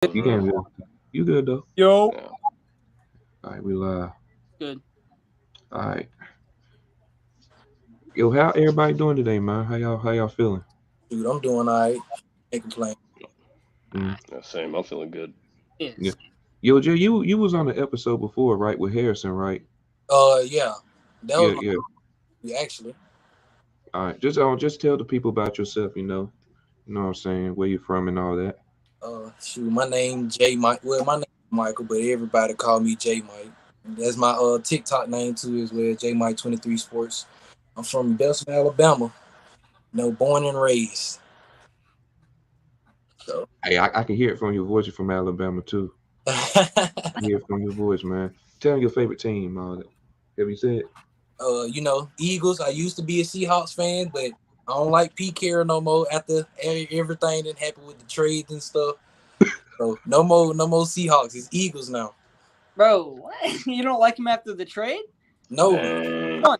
You can't be. You good though? Yo. Yeah. All right, we live. Good. All right. Yo, how everybody doing today, man? How y'all feeling? Dude, I'm doing all right. Can't complain. Mm, Yeah, same. I'm feeling good. yeah. Is. Yo, Jay, you was on the episode before, right, with Harrison, right? Yeah, that Yeah, was yeah. my actually. All right. Just tell the people about yourself. You know what I'm saying, where you from and all that. Shoot, my name J Mike. Well, my name is Michael, but everybody call me J Mike. That's my TikTok name too, as well. J Mike 23 Sports. I'm from Belson, Alabama. Born and raised. So, Hey, I can hear it from your voice. You're from Alabama too. I hear it from your voice, man. Tell me your favorite team. All that. Have you said? Eagles. I used to be a Seahawks fan, but I don't like Pete Carroll no more after everything that happened with the trades and stuff. So no more Seahawks. It's Eagles now. Bro, what? You don't like him after the trade? No, Dang. Come on.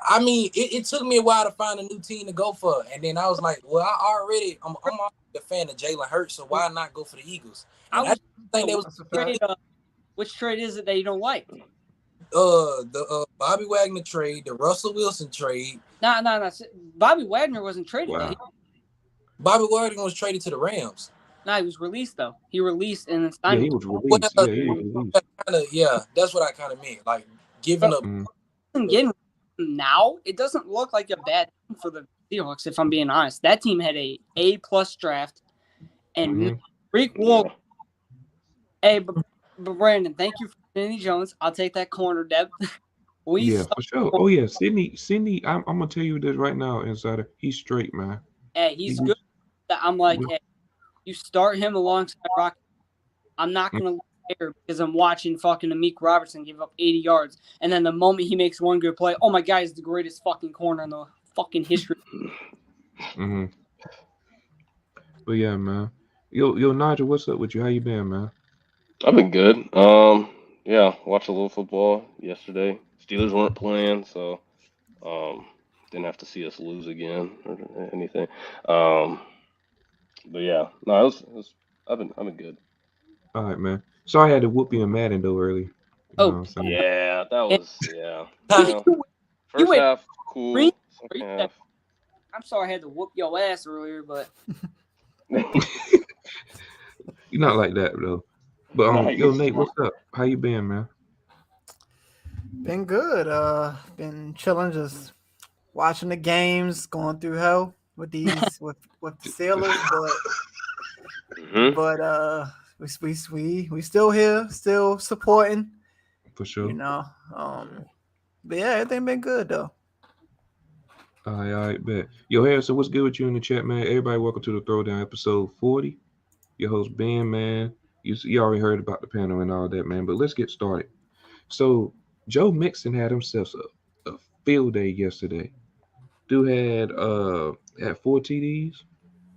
I mean, it took me a while to find a new team to go for, and then I was like, well, I'm already a fan of Jalen Hurts, so why not go for the Eagles? I And I was think that was trade, which trade is it that you don't like? the Bobby Wagner trade, the Russell Wilson trade. No. Bobby Wagner wasn't traded. Wow. Bobby Wagner was traded to the Rams. No, he was released though. He released and then Yeah, signed. he was Well, released. Yeah, he was released. yeah, that's what I kind of meant. Like giving up. Mm, Getting now, it doesn't look like a bad thing for the Seahawks. If I'm being honest, that team had a plus draft, and mhm. Reek Wall. Hey, but Brandon, thank you for Sidney Jones. I'll take that corner depth. We Yeah, suck. for sure. Oh yeah, Sydney. I'm gonna tell you this right now, Insider. He's straight, man. Hey, He, he's good. I'm like, he- hey, you start him alongside Rock. I'm not gonna care because I'm watching fucking Amik Robertson give up 80 yards, and then the moment he makes one good play, oh my God, he's the greatest fucking corner in the fucking history. mhm. But yeah, man. Yo, Nigel, what's up with you? How you been, man? I've been good. Yeah, watched a little football yesterday. Steelers weren't playing, so um, didn't have to see us lose again or anything. Um, but yeah, no, I've been good. All right, man. Sorry I had to whoop you in Madden though early. You know what Oh, I'm saying? Yeah, that and was yeah. you, You know, you first went half green. cool. Second half, I'm sorry I had to whoop your ass earlier, but You're not like that though. But nah, yo, you're Nate, straight. what's up? How you been, man? Been good. Been chilling, just watching the games, going through hell with the Steelers, Hmm. we still here, still supporting. For You sure. know, um, but yeah, everything been good though. All right, bet. Yo, Harrison, what's good with you in the chat, man? Everybody, welcome to the Throwdown episode 40. Your host Ben, man. You already heard about the panel and all that, man. But let's get started. So Joe Mixon had himself a field day yesterday. Dude had 4 TDs,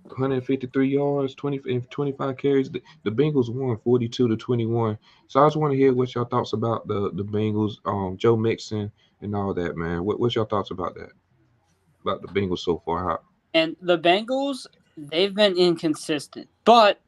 153 yards, 20 and 25 carries. The Bengals won 42-21. So I just want to hear what your thoughts about the Bengals, Joe Mixon and all that, man. What's your thoughts about that? About the Bengals so far? How? and the Bengals, they've been inconsistent, but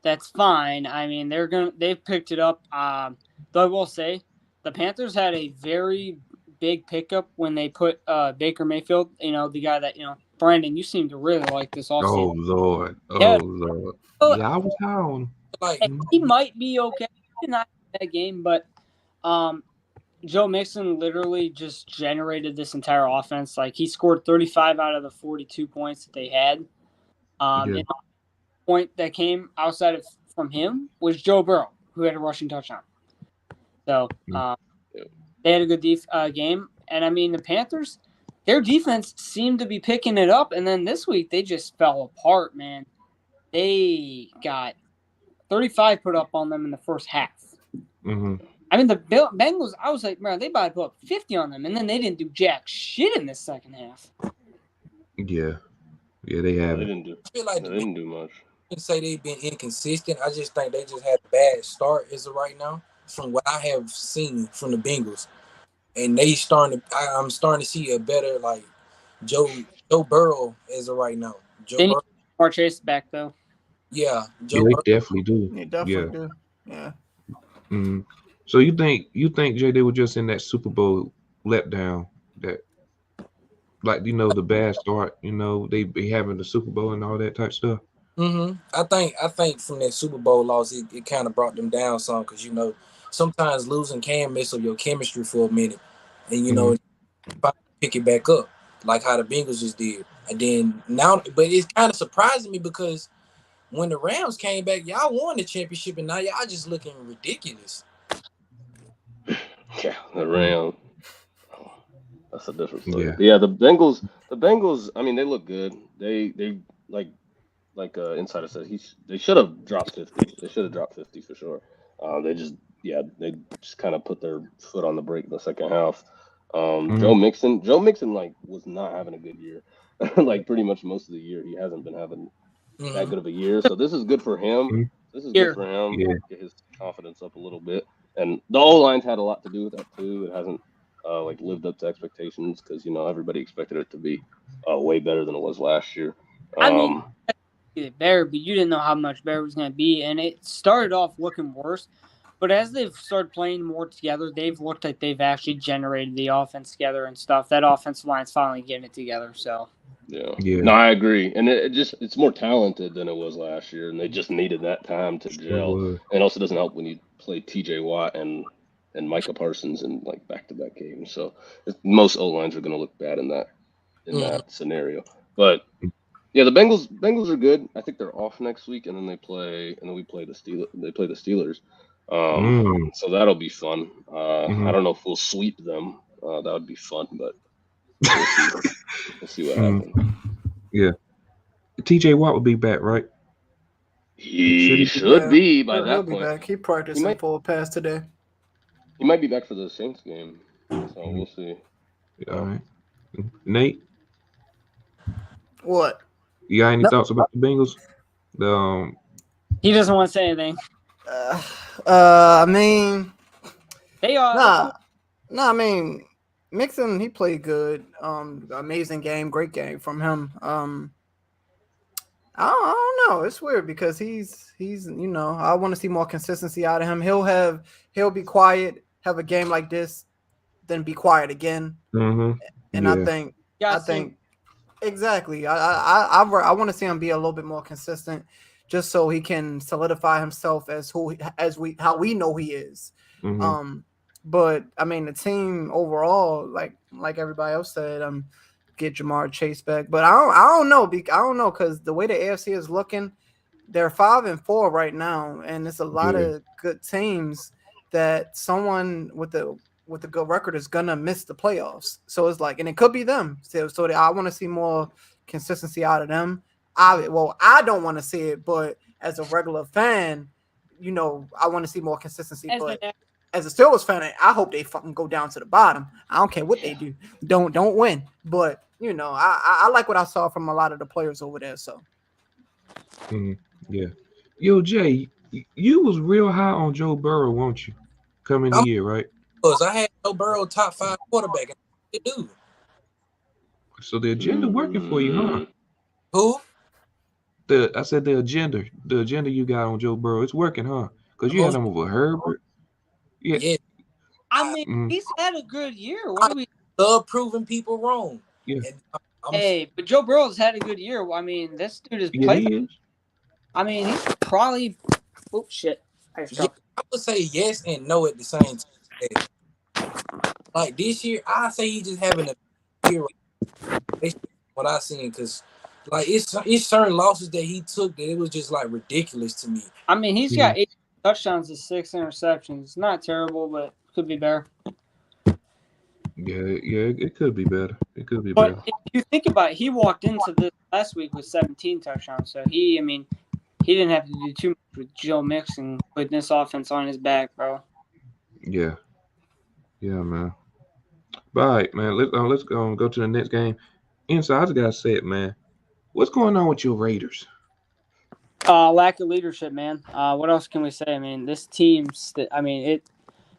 that's fine. I mean, they've picked it up. Though I will say, the Panthers had a very big pickup when they put Baker Mayfield. You know, the guy that Brandon, you seem to really like this offseason. Oh Lord, oh Yeah, Lord. so, Yeah, I was high on him. Like hey, he might be okay. He did not have that game, but um, Joe Mixon literally just generated this entire offense. Like he scored 35 out of the 42 points that they had. Yeah. And the point that came outside of from him was Joe Burrow, who had a rushing touchdown. So Mm. they had a good game. And I mean, the Panthers, their defense seemed to be picking it up. And then this week, they just fell apart, man. They got 35 put up on them in the first half. Mm-hmm. I mean, the Bengals, I was like, man, they about to put up 50 on them. And then they didn't do jack shit in this second half. Yeah. Yeah, they No, have they it. didn't do. I feel like They the didn't do much. Bengals say they've been inconsistent. I just think they just had a bad start as of right now, from what I have seen from the Bengals. And I'm starting to see a better Joe Burrow as of right now. Joe They need Burrow. more Chase back, though. Yeah, Yeah, Joe they Burrow. definitely do. You Yeah. definitely do. Yeah. Mm. So you think Jay, they were just in that Super Bowl letdown that, like, the bad start, they be having the Super Bowl and all that type stuff. I think from that Super Bowl loss, it kind of brought them down some because sometimes losing can mess up your chemistry for a minute, and Hmm. pick it back up like how the Bengals just did. And then now, but it's kind of surprising me because when the Rams came back, y'all won the championship, and now y'all just looking ridiculous. Yeah, the Rams. Oh, that's a different story. Yeah. But yeah, the Bengals. I mean, they look good. They like Insider said, they should have dropped 50. They should have dropped 50 for sure. They just kind of put their foot on the brake in the second half. Hmm. Joe Mixon like was not having a good year. Like pretty much most of the year, he hasn't been having that Mm-hmm. good of a year. So this is good for him. Hmm. This is good Here, for him. Yeah. Get his confidence up a little bit. And the O line's had a lot to do with that too. It hasn't like lived up to expectations because everybody expected it to be way better than it was last year. I mean, Um, better, but you didn't know how much better it was going to be, and it started off looking worse. But as they've started playing more together, they've looked like they've actually generated the offense together and stuff. That offensive line's finally getting it together. So Yeah. Yeah. No, I agree. And it's more talented than it was last year, and they just needed that time to Sure gel. was. And also doesn't help when you play TJ Watt and Micah Parsons in like back-to-back games. So most O lines are going to look bad in Mm-hmm. that scenario. But yeah, the Bengals are good. I think they're off next week, and then we play the Steelers. They play the Steelers. Mm. So that'll be fun. I Hmm. don't know if we'll sweep them. That would be fun, but we'll see. We'll see what Mm. happens. Yeah. TJ Watt will be back, right? Should He he be? should Yeah. be by He'll that be point. back. He He practicing might full pass today. he might be back for the Saints game, so Mhm. we'll see. All Uh, right. Nate, What? you got any nope, thoughts about the Bengals? The he doesn't want to say anything. Uh, I mean, They are. nah, nah. I mean, Mixon, he played good. Amazing game, great game from him. I don't know. It's weird because he's I want to see more consistency out of him. He'll be quiet, have a game like this, then be quiet again. hmm. And I Yeah. think Yeah, I think exactly. I want to see him be a little bit more consistent, just so he can solidify himself as how we know he is. Hmm. Um, but I mean the team overall, like everybody else said, get Jamar Chase back. But I don't know because the way the AFC is looking, they're 5-4 right now, and it's a lot Yeah. of good teams that someone with a good record is gonna miss the playoffs. So it's like, and it could be them. So I want to see more consistency out of them. I don't want to see it, but as a regular fan, I want to see more consistency. as But an as a Steelers fan, I hope they fucking go down to the bottom. I don't care what they do. Don't win. But I like what I saw from a lot of the players over there. So Hmm. Yeah. Yo, Jay, you was real high on Joe Burrow, won't you? Coming the I'm year, right? because I had Joe Burrow top 5 quarterback, and they do. So the agenda working for you, huh? mm, Who? I said the agenda you got on Joe Burrow, it's working, huh? Because you had Most him over Herbert. Yeah. yeah. I I, mean, Mm, he's had a good year. What I do we? love proving people wrong, yeah. and I'm Hey, but Joe Burrow's had a good year. I mean, this dude has Yeah, played. he is. I mean, he's probably. Oh shit! I just yeah. dropped. I would say yes and no at the same time. Like this year, I say he just having a year. That's what I seen because like it's certain losses that he took that it was just like ridiculous to me. I mean, he's Mhm. got 8 touchdowns and 6 interceptions. It's not terrible, but could be better. Yeah, yeah, it could be better. It could be But better. if you think about it, he walked into this last week with 17 touchdowns. So I mean, he didn't have to do too much with Joe Mixon putting this offense on his back, bro. Yeah, yeah, man. But all right, man. Let's go to the next game. Inside, I just gotta say it, man. What's going on with your Raiders? Lack of leadership, man. What else can we say? I mean, this team's. I mean,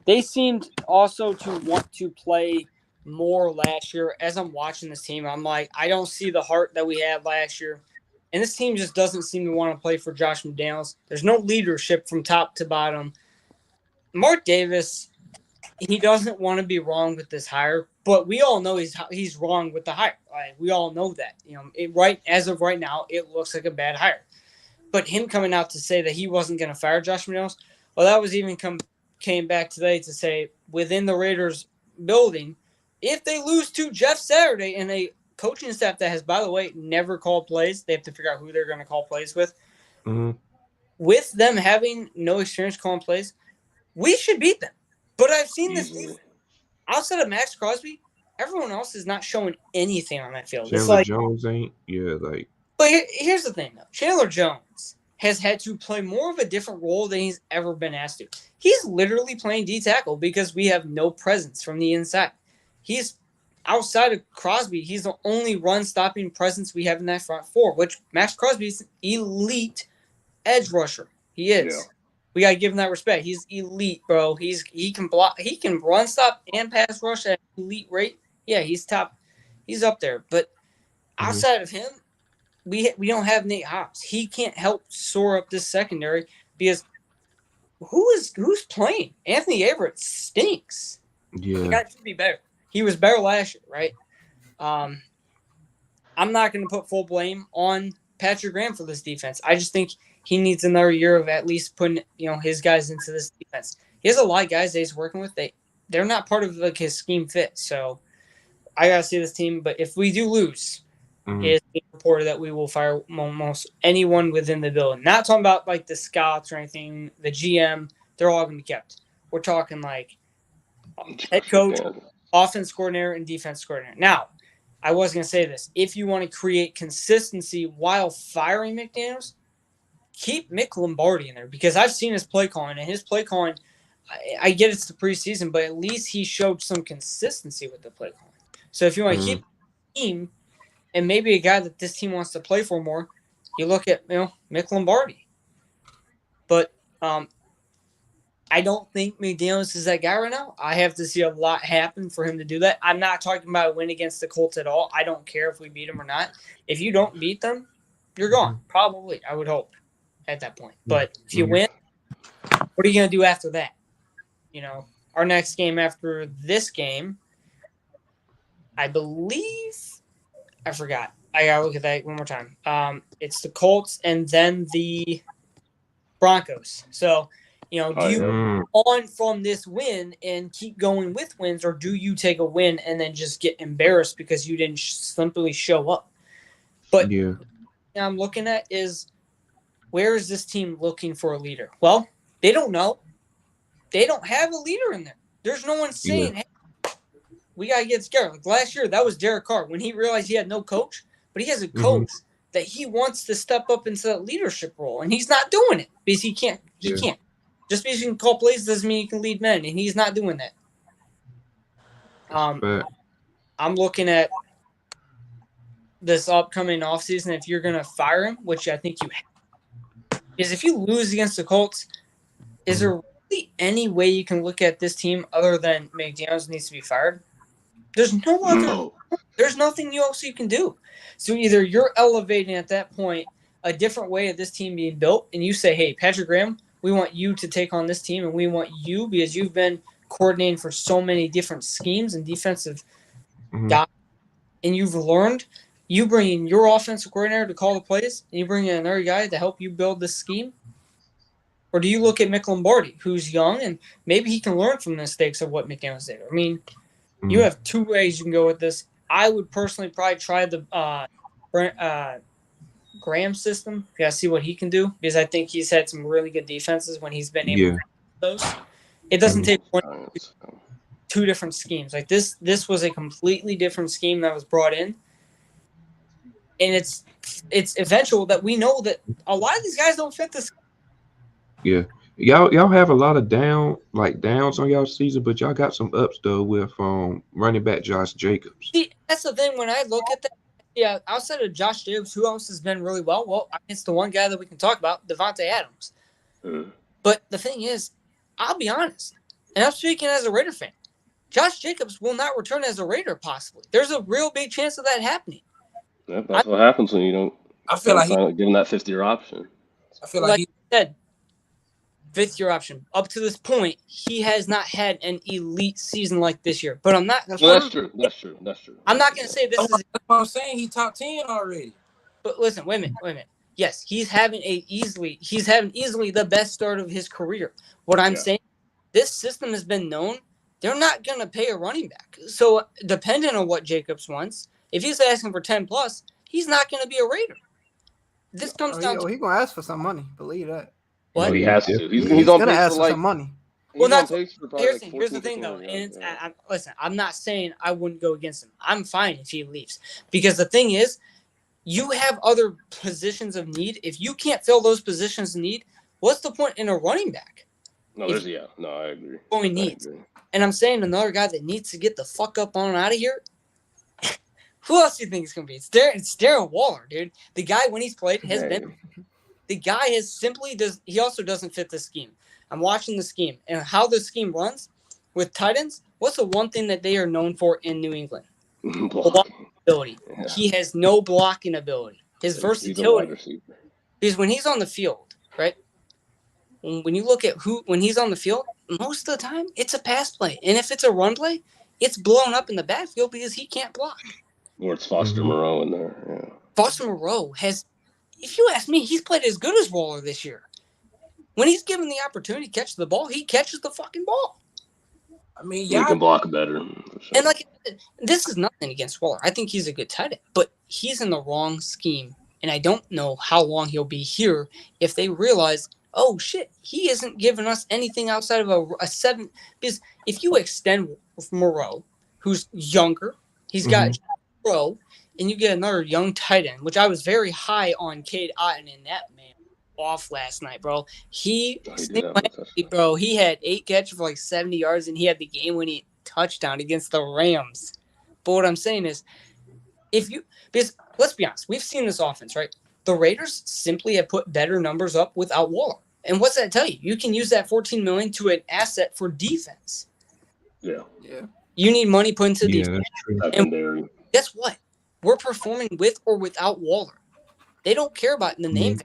They seemed also to want to play more last year. As I'm watching this team, I'm like, I don't see the heart that we had last year. And this team just doesn't seem to want to play for Josh McDaniels. There's no leadership from top to bottom. Mark Davis, he doesn't want to be wrong with this hire, but we all know he's wrong with the hire. Like, we all know that. As of right now, it looks like a bad hire. But him coming out to say that he wasn't going to fire Josh McDaniels, well, that was even came back today to say within the Raiders building, if they lose to Jeff Saturday and a coaching staff that has, by the way, never called plays, they have to figure out who they're going to call plays with. Mm-hmm. With them having no experience calling plays, we should beat them. But I've seen this defense. Outside of Max Crosby, everyone else is not showing anything on that field. Chandler Jones ain't. Yeah, like. But here's the thing, though. Chandler Jones has had to play more of a different role than he's ever been asked to. He's literally playing D-tackle because we have no presence from the inside. He's outside of Crosby. He's the only run-stopping presence we have in that front four, which Max Crosby's elite edge rusher. He is. Yeah. We gotta give him that respect. He's elite, bro. He can block. He can run, stop, and pass rush at an elite rate. Yeah, he's top. He's up there. But outside of him, we don't have Nate Hobbs. He can't help soar up this secondary because who's playing? Anthony Averett stinks. Yeah, the guy should be better. He was better last year, right? I'm not going to put full blame on Patrick Graham for this defense. I just think he needs another year of at least putting his guys into this defense. He has a lot of guys that he's working with. They're not part of like his scheme fit. So I got to see this team. But if we do lose, it's being reported that we will fire almost anyone within the building. Not talking about like the scouts or anything. The GM, they're all going to be kept. We're talking like head coach, offense coordinator, and defense coordinator. Now, I was going to say this. If you want to create consistency while firing McDaniels, keep Mick Lombardi in there because I've seen his play calling, and his play calling, I get it's the preseason, but at least he showed some consistency with the play calling. So if you want to keep the team and maybe a guy that this team wants to play for more, you look at Mick Lombardi. But I don't think McDaniels is that guy right now. I have to see a lot happen for him to do that. I'm not talking about a win against the Colts at all. I don't care if we beat them or not. If you don't beat them, you're gone. Probably, I would hope, at that point. But if you win, what are you going to do after that? Our next game after this game, I believe – I forgot. I got to look at that one more time. It's the Colts and then the Broncos. So – do you on from this win and keep going with wins, or do you take a win and then just get embarrassed because you didn't simply show up? But I'm looking at is where is this team looking for a leader? Well, they don't know. They don't have a leader in there. There's no one saying, hey, we got to get scared. Like last year, that was Derek Carr when he realized he had no coach, but he has a coach that he wants to step up into that leadership role, and he's not doing it because he can't. He can't. Just because you can call plays doesn't mean you can lead men, and he's not doing that. I'm looking at this upcoming offseason. If you're going to fire him, which I think you have, is if you lose against the Colts, is there really any way you can look at this team other than McDaniels needs to be fired? There's no other. There's nothing else you can do. So either you're elevating at that point a different way of this team being built, and you say, hey, Patrick Graham, we want you to take on this team, and we want you because you've been coordinating for so many different schemes and defensive guys, and you've learned. You bring in your offensive coordinator to call the plays, and you bring in another guy to help you build this scheme? Or do you look at Mick Lombardi, who's young, and maybe he can learn from the mistakes of what McDaniels did? I mean, you have two ways you can go with this. I would personally probably try the Graham system. You gotta see what he can do because I think he's had some really good defenses when he's been able to do those. It doesn't take two different schemes. Like this was a completely different scheme that was brought in, and it's eventual that we know that a lot of these guys don't fit this. Yeah, y'all have a lot of downs on y'all season, but y'all got some ups though with running back Josh Jacobs. See, that's the thing when I look at that. Yeah, outside of Josh Jacobs, who else has been really well? Well, it's the one guy that we can talk about, Devontae Adams. But the thing is, I'll be honest, and I'm speaking as a Raider fan, Josh Jacobs will not return as a Raider possibly. There's a real big chance of that happening. That's what happens when you don't I feel like give him that 5th-year option. I feel like he said, 5th-year option. Up to this point, he has not had an elite season like this year. But I'm not. That's true. I'm not going to say this is. That's what I'm saying. He top 10 already. But listen, wait a minute. Yes, he's having easily the best start of his career. What I'm saying, this system has been known. They're not going to pay a running back. So depending on what Jacobs wants, if he's asking for 10 plus, he's not going to be a Raider. This comes down to he's going to ask for some money. Believe that. What? He has to. He's going on to pace ask for for some money. Well, that's here's the thing, though. And listen, I'm not saying I wouldn't go against him. I'm fine if he leaves. Because the thing is, you have other positions of need. If you can't fill those positions of need, what's the point in a running back? I agree. What we need. And I'm saying another guy that needs to get the fuck up on out of here. Who else do you think it's going to be? It's Darren Waller, dude. The guy, when he's played, has been. The guy he also doesn't fit the scheme. I'm watching the scheme and how the scheme runs with tight ends. What's the one thing that they are known for in New England? Blocking ability. Yeah. He has no blocking ability. His versatility. Because when he's on the field, right? When you look at when he's on the field, most of the time it's a pass play. And if it's a run play, it's blown up in the backfield because he can't block. Or it's Foster Moreau in there. Yeah. Foster Moreau has, if you ask me, he's played as good as Waller this year. When he's given the opportunity to catch the ball, he catches the fucking ball. I mean, he can block better. Sure. And this is nothing against Waller. I think he's a good tight end, but he's in the wrong scheme. And I don't know how long he'll be here if they realize, oh shit, he isn't giving us anything outside of a 7. Because if you extend Moreau, who's younger, he's got Moreau, and you get another young tight end, which I was very high on Cade Otton in that man. Off last night, bro. He had 8 catches for 70 yards, and he had the game-winning touchdown against the Rams. But what I'm saying is, because let's be honest, we've seen this offense, right? The Raiders simply have put better numbers up without Waller. And what's that tell you? You can use that $14 million to an asset for defense. Yeah. You need money put into defense. That's true. And guess what? We're performing with or without Waller. They don't care about the name.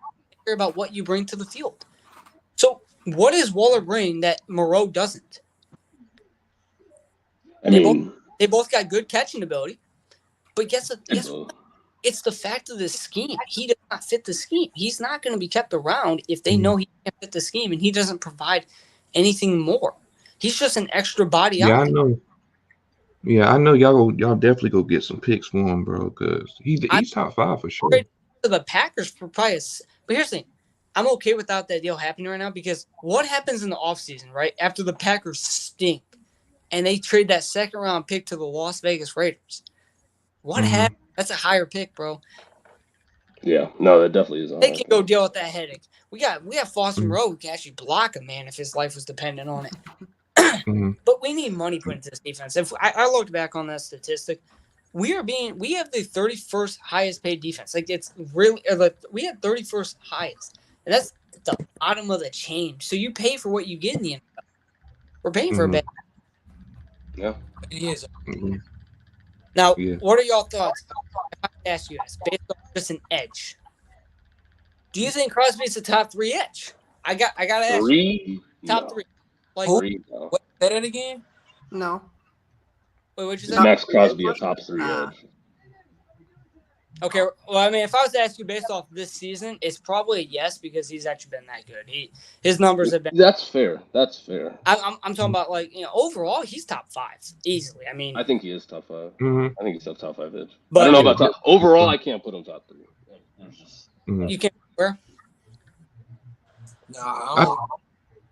Care about what you bring to the field. So what does Waller bring that Moreau doesn't? They both got good catching ability, but guess what? It's the fact of the scheme. He does not fit the scheme. He's not going to be kept around if they know he can't fit the scheme and he doesn't provide anything more. He's just an extra body out. I know. Yeah, I know y'all definitely go get some picks for him, bro, because he's top 5 for sure. The Packers for probably but here's the thing. I'm okay without that deal happening right now because what happens in the offseason, right? After the Packers stink and they trade that 2nd-round pick to the Las Vegas Raiders. What happened? That's a higher pick, bro. Yeah. No, that definitely is. They can go deal with that headache. We have Foster Moreau who can actually block a man if his life was dependent on it. But we need money put into this defense. If I looked back on that statistic, we have the 31st highest paid defense. It's really we had 31st highest, and that's the bottom of the chain. So you pay for what you get in the NFL. We're paying for a bet. Yeah, it is. Now, what are y'all thoughts? I ask you guys based on just an edge. Do you think Crosby's a top 3 edge? I got to ask you. Top 3. Say that again? No. Wait, what'd you say? Max Crosby a top 3 edge. Okay, well, I mean, if I was to ask you based off this season, it's probably a yes because he's actually been that good. His numbers have been. That's fair. I'm talking about overall, he's top 5 easily. I mean, I think he is top 5. I think he's top 5 edge. But I don't know about top. Overall, I can't put him top 3. You can't where? Nah, I don't know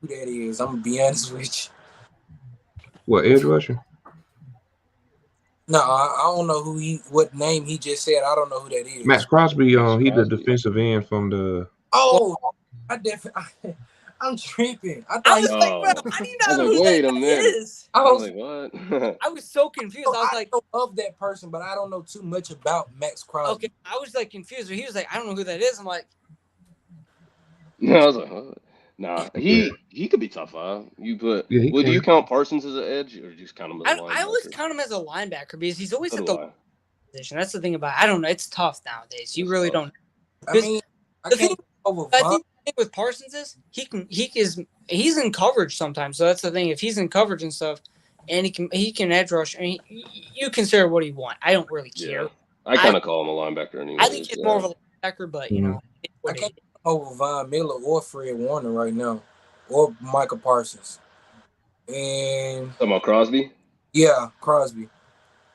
who that is. I'm gonna be honest with you. What, edge rusher? No, I don't know what name he just said. I don't know who that is. Max Crosby, he the defensive end from the. Oh, I'm tripping. I was like, bro, I didn't know who that is. I was like, what? I was so confused. I was like, I know of that person, but I don't know too much about Max Crosby. Okay, I was confused. He was like, I don't know who that is. I'm like, no, I was like, huh? Nah, he could be top 5. Do you count Parsons as an edge, or just count him as a linebacker? I always count him as a linebacker because he's always at the position. That's the thing about it. I don't know. It's tough nowadays. You really don't know I mean, I the can't thing- over I Von. think the thing with Parsons is he's in coverage sometimes. So that's the thing. If he's in coverage and stuff, and he can edge rush, I mean, you consider what he want. I don't really care. Yeah. I kind of call him a linebacker anyway. I think he's more of a linebacker, but you know, it's I what it can't is. over Von Miller or Fred Warner right now, or Michael Parsons. And Talking about Crosby? yeah, Crosby.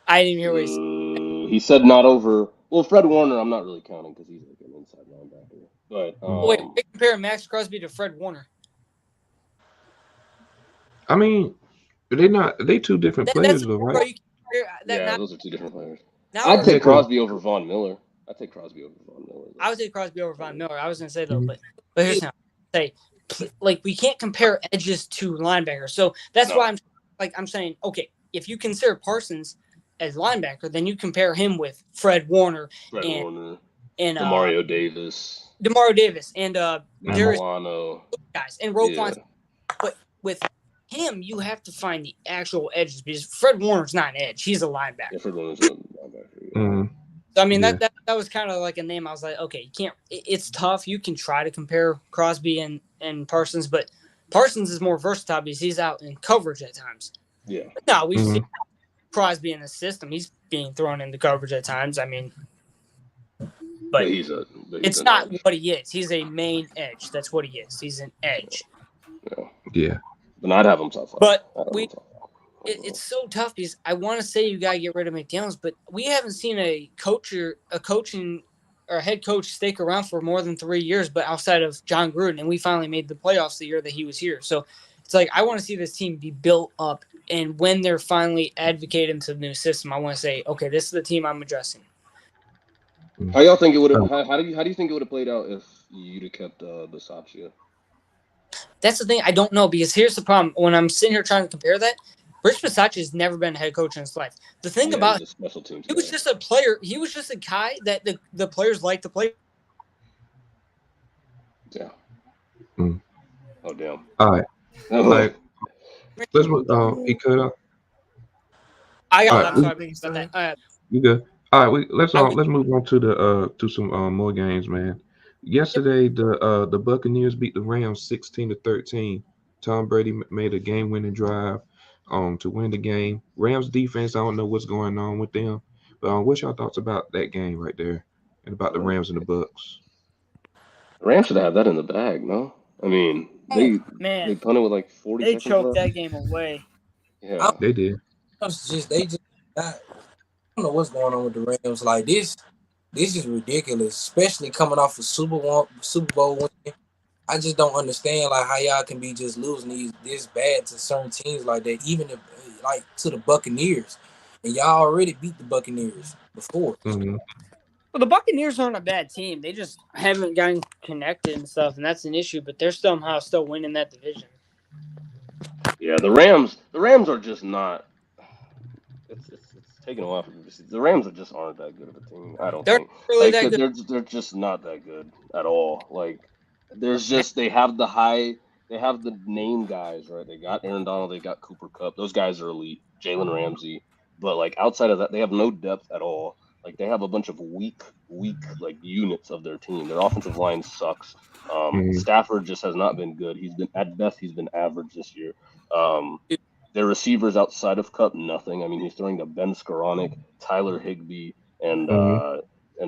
I didn't even hear what he said. He said not over. Well, Fred Warner, I'm not really counting because he's like an inside linebacker. But Wait, I compare Max Crosby to Fred Warner. I mean, they two different players though, Bro, right? you can compare that yeah, now. those are two different players. Now I'd take Yeah, 'cause- Crosby over Von Miller. I'd take Crosby over Von Miller. I would take Crosby over Von Miller. I was gonna say though, Mhm. but here's how I say, like, we can't compare edges to linebackers. So that's why I'm saying, okay, if you consider Parsons as linebacker, then you compare him with Fred Warner and Demario Davis, and Mhm. Darius Milano. guys and Roquan. Yeah. But with him, you have to find the actual edges because Fred Warner's not an edge; he's a linebacker. Yeah, Fred Warner's a linebacker. Yeah. Mhm. So I mean Yeah. that was kind of like a name. I was like, okay, you can't. It's tough. You can try to compare Crosby and Parsons, but Parsons is more versatile because he's out in coverage at times. Yeah. But no, we've Mhm. seen Crosby in the system. He's being thrown into coverage at times. I mean, but it's not what he is. He's a main edge. That's what he is. He's an edge. Yeah. But I'd have him top five. But it's so tough because I want to say you got to get rid of McDaniels, but we haven't seen a coaching or head coach stick around for more than 3 years, but outside of John Gruden, and we finally made the playoffs the year that he was here. So it's like I want to see this team be built up, and when they're finally advocating to the new system, I want to say, okay, this is the team I'm addressing. How y'all think it would have? How do you think it would have played out if you'd have kept Bisaccia? That's the thing. I don't know because here's the problem. When I'm sitting here trying to compare that, Rich Bisaccia has never been a head coach in his life. The thing about he's a special teams he was guy. just a player. He was just a guy that the players like to play. Yeah. Mm. Oh damn. All right. Like, let's move. He cut up. I got. All right, I'm sorry about that. You good? All right. Let's move on to the to some more games, man. Yesterday, the Buccaneers beat the Rams 16-13. Tom Brady made a game-winning drive to win the game. Rams defense, I don't know what's going on with them, but what's your thoughts about that game right there and about the Rams and the Bucks? The Rams should have that in the bag, no? I mean, they punted with like 40 They seconds choked left. that game away. Yeah, They did. I don't know what's going on with the Rams. Like this is ridiculous, especially coming off a Super Bowl win. I just don't understand like how y'all can be just losing this bad to certain teams like that, even if like to the Buccaneers, and y'all already beat the Buccaneers before. Mm-hmm. Well, the Buccaneers aren't a bad team. They just haven't gotten connected and stuff, and that's an issue. But they're somehow still winning that division. Yeah, the Rams are just not. It's taking a while for them to see. The Rams just aren't that good of a team. I don't think. Really like, that good. They're just not that good at all. Like, there's just they have the name guys, right? They got Aaron Donald, they got Cooper Kupp. Those guys are elite. Jalen Ramsey, but like outside of that, they have no depth at all. Like they have a bunch of weak like units of their team. Their offensive line sucks. Stafford just has not been good. He's been at best he's been average this year. Their receivers outside of Kupp, nothing. I mean, he's throwing to Ben Skoranek, Tyler Higbee, and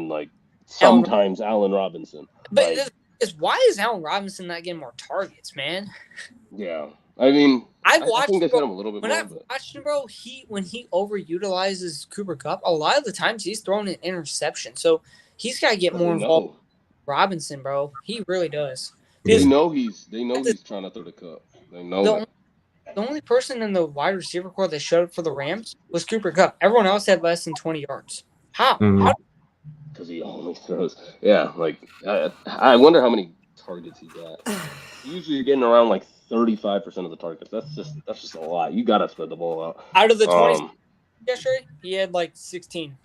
like sometimes Allen Robinson. But like, why is Allen Robinson not getting more targets, man? Yeah, I mean, I think they bro, hit him a little bit when more. I've watched him, bro, when he overutilizes Cooper Kupp, a lot of the times he's throwing an interception. So he's got to get more involved. With Robinson, bro, he really does. They know he's trying to throw the Kupp. They know the only person in the wide receiver corps that showed up for the Rams was Cooper Kupp. Everyone else had less than 20 yards. How? Because he only throws. Yeah, like I wonder how many targets he got. Usually, you're getting around like 35% of the targets. That's just a lot. You gotta spread the ball out. Out of the 20 yesterday, he had like 16.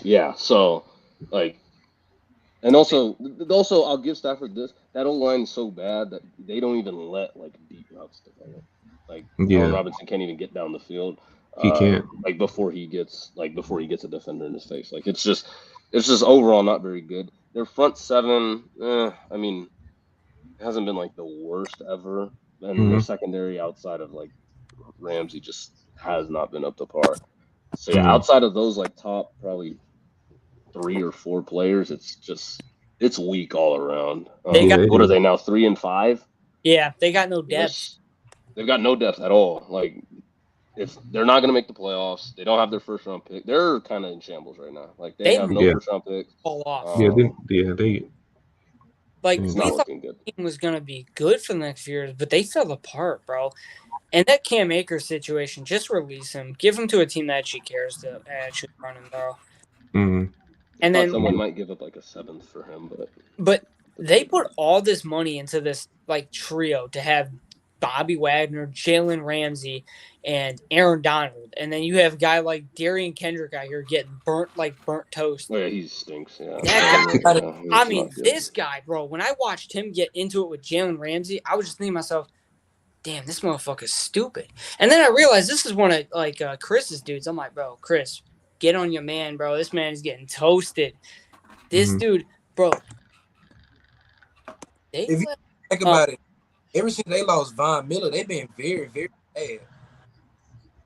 Yeah. So, like. And also, I'll give Stafford this. That O-line is so bad that they don't even let like deep routes develop. Like Allen Robinson can't even get down the field. He can't. Like before he gets a defender in his face. Like it's just overall not very good. their front seven. I mean, it hasn't been like the worst ever, and their secondary outside of like Ramsey just has not been up to par. So yeah, outside of those like top probably 3 or 4 players, it's weak all around. What are they now? 3 and 5? Yeah, they got no depth. They've got no depth at all. Like, if they're not going to make the playoffs, they don't have their first round pick. They're kind of in shambles right now. Like they have no first round picks. Fall off. They. Like it's we not thought looking good. the team was going to be good for the next few years, but they fell apart, bro. And that Cam Akers situation, just release him, give him to a team that actually cares to actually run him, bro. And then someone might give up like a 7th for him, but they put all this money into this like trio to have Bobby Wagner, Jalen Ramsey, and Aaron Donald, and then you have a guy like Darian Kendrick out here getting burnt toast. Oh, yeah, he stinks. Yeah, This guy, bro. When I watched him get into it with Jalen Ramsey, I was just thinking to myself, damn, this motherfucker's stupid. And then I realized this is one of like Chris's dudes. I'm like, bro, Chris, get on your man, bro. This man is getting toasted. This dude, bro. If you think about it, ever since they lost Von Miller, they've been very, very bad.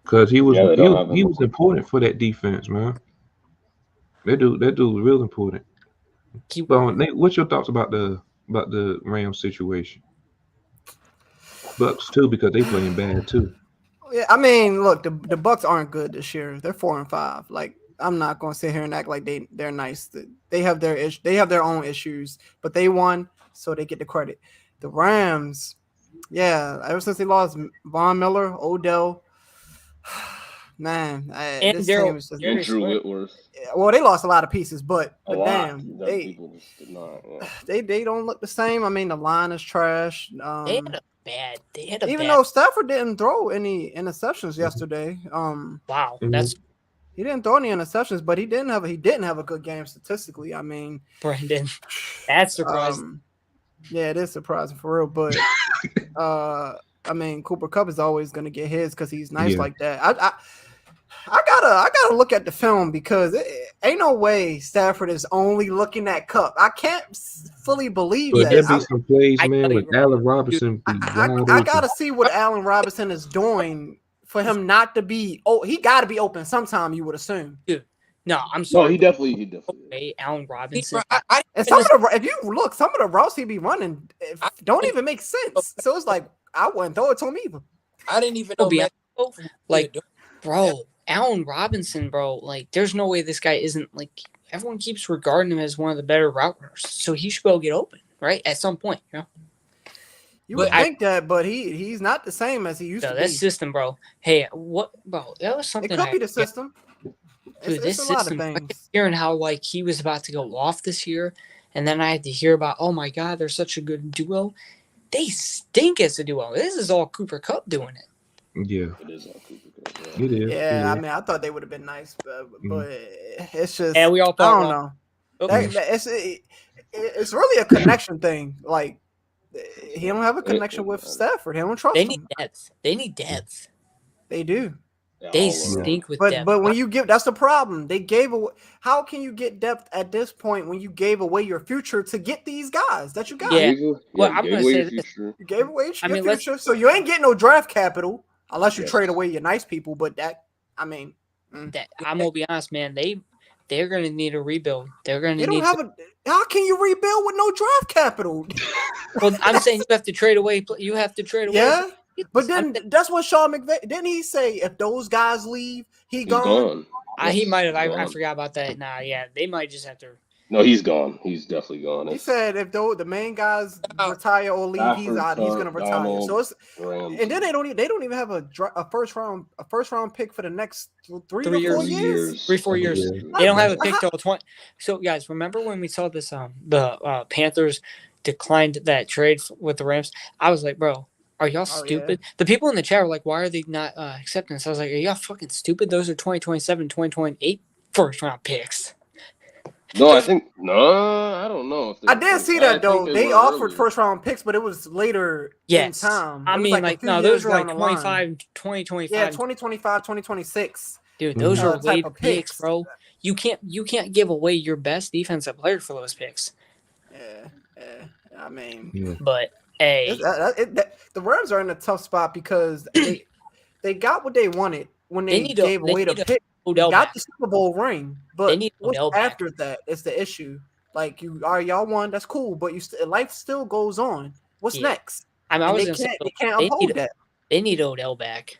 Because he was important for that defense, man. That dude was real important. Nate, what's your thoughts about the Rams situation? Bucks too, because they playing bad too. Yeah, I mean, look, the Bucks aren't good this year. They're 4-5. Like, I'm not gonna sit here and act like they're nice. They have their own issues, but they won, so they get the credit. The Rams, yeah, ever since they lost Von Miller, Odell, man, and Drew Whitworth. Well, they lost a lot of pieces, but damn, they don't look the same. I mean, the line is trash. They had a even though Stafford didn't throw any interceptions yesterday. Wow, he didn't throw any interceptions, but he didn't have a good game statistically. I mean, Brandon, that's surprising. Yeah, it is surprising for real, but I mean, Cooper Kupp is always going to get his because he's nice like that. I gotta look at the film because it ain't no way Stafford is only looking at Kupp. I can't fully believe that. There be some plays, man, with Allen Robinson. I gotta see what Allen Robinson is doing for him not to be. Oh, he got to be open sometime. You would assume. Dude, no, I'm sorry. No, he definitely. Okay, Allen Robinson. And if you look, some of the routes he be running don't even make sense. So it's like I wouldn't throw it to him either. I didn't even know. Like, bro, Allen Robinson, bro. Like, there's no way this guy isn't like. Everyone keeps regarding him as one of the better route runners, so he should be able to get open, right? At some point, you know. You would think that, but he's not the same as he used to be. That system, bro. Hey, what, bro? That was something. It could be the system. Dude, this system. I kept hearing how like he was about to go off this year, and then I had to hear about, oh my God, they're such a good duo. They stink as a duo. This is all Cooper Kupp doing it. Yeah, it is all Cooper Kupp. It is. Yeah, I mean, I thought they would have been nice, but it's just. And we all thought. I don't know. Okay. It's really a connection thing. Like he don't have a connection with Stafford. He don't trust him. They need depth. They do. They stink with depth. But when you give, that's the problem. They gave away. How can you get depth at this point when you gave away your future to get these guys that you got? Yeah. Well, I'm gonna say this. You gave away your future, so you ain't getting no draft capital unless you trade away your nice people. But that, I mean, I'm gonna be honest, man. They're gonna need a rebuild. They're gonna need. How can you rebuild with no draft capital? Well, I'm saying you have to trade away. You have to trade away. Yeah. But then that's what Sean McVay didn't he say? If those guys leave, he's gone. He might have. I forgot about that. Nah, yeah, they might just have to. No, he's gone. He's definitely gone. He said if the main guys retire or leave, he's out. He's gonna retire. Donald, so it's and then they don't even have a first round pick for the next 3 or 4 years. 3-4 years. They don't have a pick till 20. So guys, remember when we saw this? The Panthers declined that trade with the Rams. I was like, bro. Are y'all stupid? Yeah. The people in the chat were like, why are they not accepting this? I was like, are y'all fucking stupid? Those are 2027, 2028 first round picks. No, I don't know. I did see that, though. They offered first round picks, but it was later in time. I mean, those were like 2025. Yeah, 2025, 2026. Dude, those are late picks, bro. You can't give away your best defensive player for those picks. Yeah. I mean, Yeah. But hey, the Rams are in a tough spot because they got what they wanted when they need gave away the pick. They Odell got back. the Super Bowl ring, but need what's Odell back. after that is the issue. Like y'all won, that's cool, but life still goes on. What's next? I mean, And they can't uphold that. They need Odell back.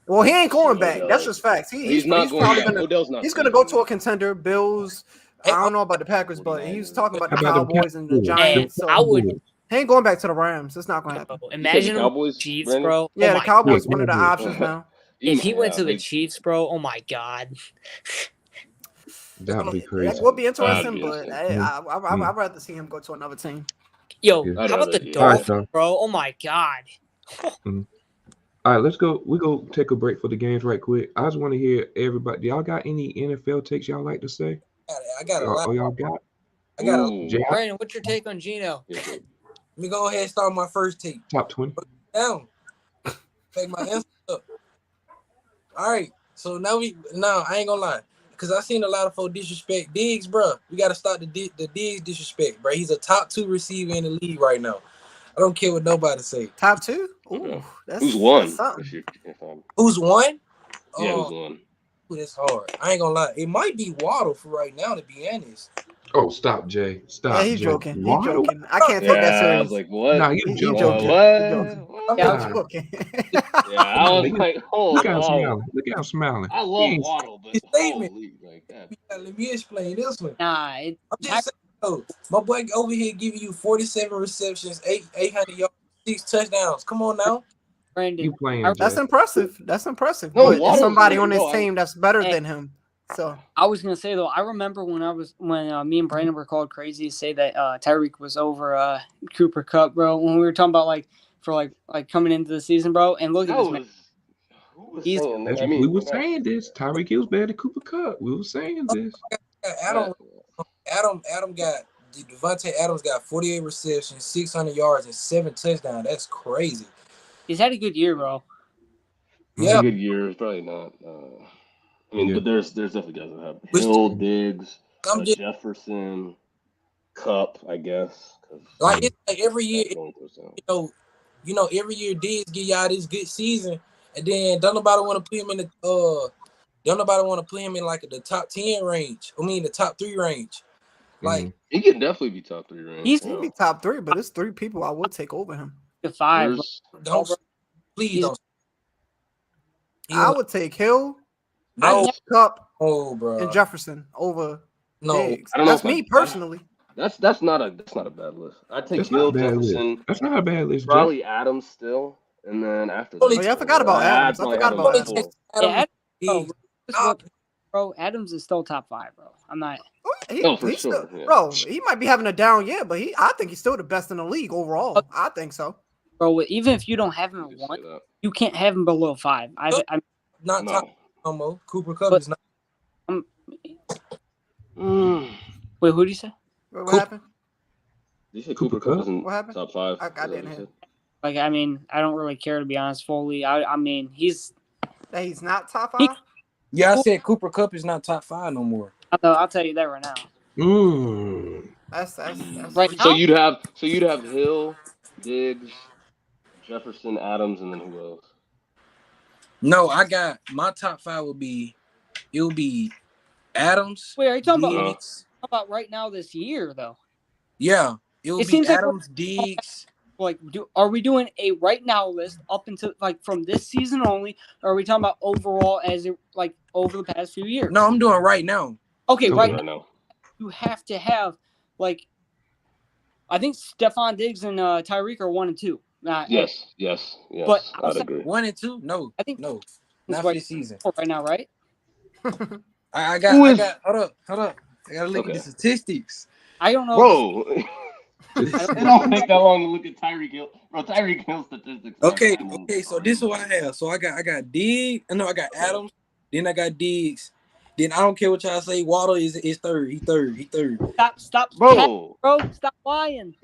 Well, he ain't going back. Odell. That's just facts. He's not going probably back. gonna Odell's not. he's gonna go to a contender. Bills. I don't know about the Packers, but he was talking about the How about them Cowboys and the Cowboys? Giants. Hey, So I would. he ain't going back to the Rams. It's not gonna happen. Imagine the Cowboys, Chiefs, Brandon? bro. Yeah, the Cowboys Yeah, one of the Cowboys. options now. If he went to the Chiefs, bro, oh my god. That'd be crazy. That would be interesting, be but interesting. I'd rather see him go to another team. Yo, Yeah. how about the I'd rather- Dolphins, All right, bro? Oh my god. All right, let's go. We go take a break for the games right quick. I just want to hear everybody. Do y'all got any NFL takes y'all like to say? I got a lot. Y'all got? I got a Ooh. Jay, Brandon, what's your take on Geno? Let me go ahead and start my first take. top 20. Down. Take my answer up. All right. So now I ain't gonna lie. Because I seen a lot of folks disrespect Diggs, bro. We got to stop the Diggs disrespect, bro. He's a top 2 receiver in the league right now. I don't care what nobody say. Top 2? Ooh, Okay. that's Who's won? that's something. This year, Who's won? yeah, who's won? That's hard. I ain't gonna lie. It might be Waddle for right now, to be honest. Oh, stop, Jay. Stop. Yeah, he's Jay. joking. He's Waddle? joking. I can't take that Yeah, I serious. was like, what? Nah, you He joking. joking. What? He joking. What? Yeah, Nah. I'm joking. Yeah, I was like, oh, Look how I'm no. smiling. Look how I'm smiling. I He love ain't- Waddle, but His statement. holy, like that. Let me explain this one. Nah, I'm just saying, though, my boy over here giving you 47 receptions, 800 yards, 6 touchdowns. Come on now. Brandon. You playing, That's Jay. impressive. That's impressive. No, but Waddle's somebody good. on his No, team that's better Hey. than him. So I was gonna say though, I remember when me and Brandon were called crazy to say that Tyreek was over Cooper Kupp, bro. When we were talking about for coming into the season, bro. And look at That this man. was, who was He's- saying that? That's, I mean, we were saying this. Tyreek Hill's better than Cooper Kupp. We were saying this. Adam got Devontae Adams got 48 receptions, 600 yards, and 7 touchdowns. That's crazy. He's had a good year, bro. It's Yeah. a good year. It's probably not. I mean, Yeah. but there's definitely guys that have Which- Hill, Diggs, I'm just Jefferson, Cup, I guess. 'cause like it's like every year, that's the only person. every year Diggs give y'all this good season, and then don't nobody want to put him in like the top 10 range. I mean the top 3 range. Like He can definitely be top 3 range. He's- he'd be top 3, but it's 3 people I would take over him. The 5. There's- don't please don't. I would take Hill, No, Cup, bro. and Jefferson over No, Diggs. I don't know That's if me personally. That's not a bad list. I'd take That's Hill, not a bad list. Jefferson, That's not a bad list, Jay. probably Adams still, and then after that. Oh, yeah, I forgot about Adams. I forgot about Adams. Bro, Adams is still top 5, bro. I'm not. For He's sure. still, Yeah. bro, he might be having a down year, but I think he's still the best in the league overall. I think so. Bro, even if you don't have him at 1, you can't have him below 5. I'm not No. top no more. Cooper Kupp But- is not. Wait, who did you say? What happened? You said Cooper Cooper Kupp Kupp? isn't What happened? top 5. I Is that didn't what you hear. said? I mean, I don't really care to be honest. Fully, I mean, he's. That he's not top He- 5? Yeah, I said Cooper Kupp is not top 5 no more. I'll tell you that right now. That's Right So now? you'd have Hill, Diggs, Jefferson, Adams, and then who else? No, I got my top 5 would be Adams. Wait, are you talking Diggs. about right now this year though? Yeah, it would It be seems like Adams, Diggs. Like, are we doing a right now list up until from this season only? Or are we talking about overall as it over the past few years? No, I'm doing right now. Okay, Okay. right now you have to have I think Stephon Diggs and Tyreek are 1 and 2. Yes. But I'd agree. 1 and 2? No, I think no, it's not for this season. right now, right? I Who is- got. Hold up. I gotta look at the statistics. I don't know. Bro, it don't take that long to look at Tyreek Hill. Bro, Tyreek Hill statistics. Okay. So this is what I have. So I got Diggs. No, I got Adams. Then I got Diggs. Then I don't care what y'all say. Waddle is third. He third. Stop, Bro, stop lying.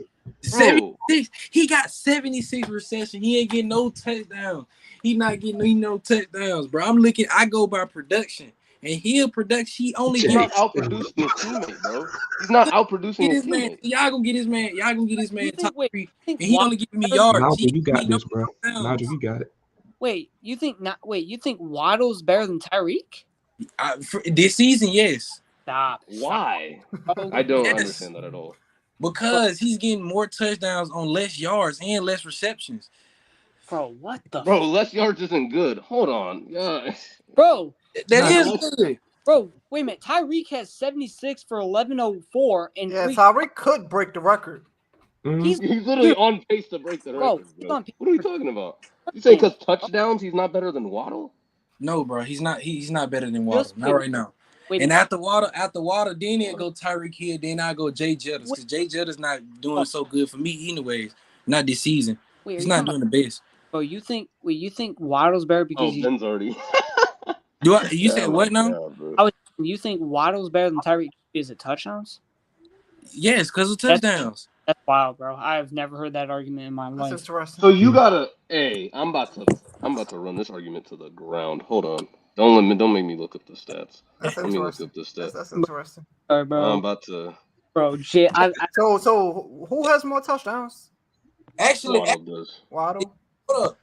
76. He got 76 receptions. He ain't getting no touchdowns. He not getting no touchdowns, bro. I go by production. and he'll product. He only He's get not outproducing his teammate, bro. He's not outproducing his man. teammate. Y'all gonna get his man. Y'all gonna get his man You top think, 3, think and he only giving me yards. Nigel, He you got ain't no this, bro. touchdowns. Nigel, you got it. you think Waddle's better than Tyreek? This season, yes. Stop. Why? Bro. I don't Yes. understand that at all. Because he's getting more touchdowns on less yards and less receptions. Bro, what the Bro, less yards isn't good. Hold on. Yeah. Bro, That is Nah, good. bro, wait a minute. Tyreek has 76 for 1104 and Yeah, Tyreek could break the record. he's He's literally on pace to break the Bro, record, he's bro. on pace What are we for- talking about? You say because touchdowns, he's not better than Waddle? No, bro, he's not. He's not better than Waddle. Just Not wait. right now. Wait a And minute. after Waddle, then it go Tyreek Hill, then I go Jay Jettis, because Jay Jettis not doing so good for me anyways. Not this season. Wait, He's not doing the best. Bro, you think Waddle's better because Oh, Ben's already. You said what now? God, you think Waddle's better than Tyreek is it touchdowns? Yes, because of touchdowns. That's wild, bro. I've never heard that argument in my That's life. interesting. So you gotta. Hey, I'm about to run this argument to the ground. Hold on. Don't make me look up the stats. That's Let me look interesting. up the stats. That's interesting. Sorry, bro. I'm about to. Bro, So who has more touchdowns? Actually, Waddle does. Waddle. hold up.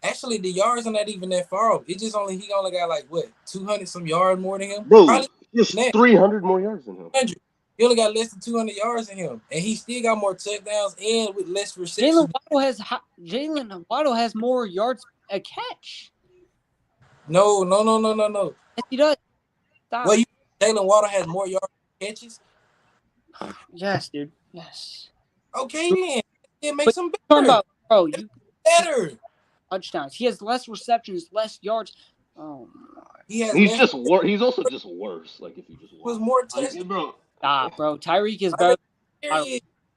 Actually, the yards are not even that far off. He only got like what 200 some yards more than him. Bro, Probably he has 300 more yards than him. 100. He only got less than 200 yards than him, and he still got more touchdowns and with less receptions. Jalen Waddle has more yards a catch. No. Yes, he does. Stop. Well, Jalen Waddle has more yards and catches. Yes, dude. Yes. Okay, then it makes him Talking better. about, bro, you Better. touchdowns. He has less receptions, less yards. Oh my. He's also just worse. Like if you just was more touchdowns. like, bro. Stop, bro. Tyreek is better.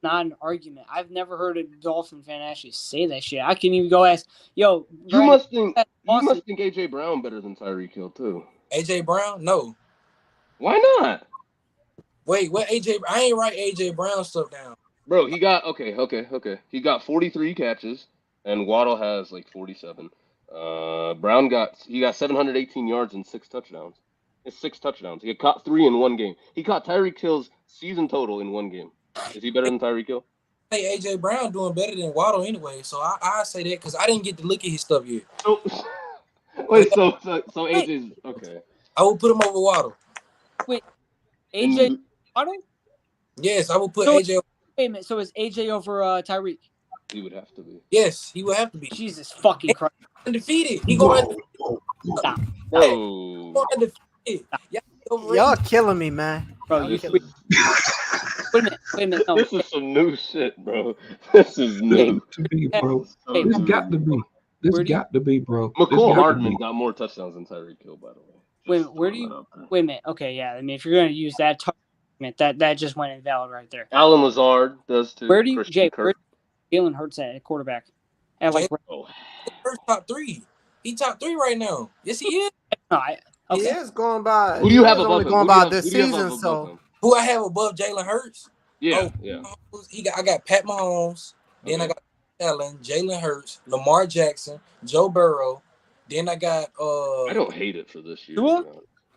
Not an argument. I've never heard a Dolphin fan actually say that shit. I can even go ask, yo. You must think AJ Brown better than Tyreek Hill too. AJ Brown? No. Why not? Wait, what AJ? I ain't write AJ Brown stuff down. Bro, he got okay. He got 43 catches, and Waddle has like 47. Brown got 718 yards and 6 touchdowns. It's 6 touchdowns. He caught 3 in one game. He caught Tyreek Hill's season total in one game. Is he better than Tyreek Hill? I think AJ Brown doing better than Waddle anyway, so I say that because I didn't get to look at his stuff yet. Wait, so AJ's okay. I will put him over Waddle. Wait, AJ Waddle? Yes, I will put So- AJ. Wait a minute. So is AJ over Tyreek? He would have to be. Yes, he will have to be Jesus fucking Christ. undefeated. He going Stop. Bro. undefeated. Y'all killing me, man. Bro, This wait a minute. No. is some new shit, bro. This is new. To be, bro. Hey, This got to be. This Where do you- got to be, bro. This McCall got to Hardman be. got more touchdowns than Tyreek Hill, by the way. Wait, Just where do throwing you- that out there. Wait a minute. Okay, yeah. I mean, if you're gonna use that argument, that just went invalid right there. Alan Lazard does too. Where do you, Christian Jay? Kirk. Where Jalen Hurts at quarterback? At like, Oh. First top 3. He top 3 right now. Yes, he is. no, He okay. is going by. Who do you have he is above only him? going Who do you by have- this who do you have season, above so him? Who I have above Jalen Hurts? Yeah, Oh, yeah. I got Pat Mahomes. Then I Okay. got Allen, Jalen Hurts, Lamar Jackson, Joe Burrow. Then I got I don't hate it for this year. Tua?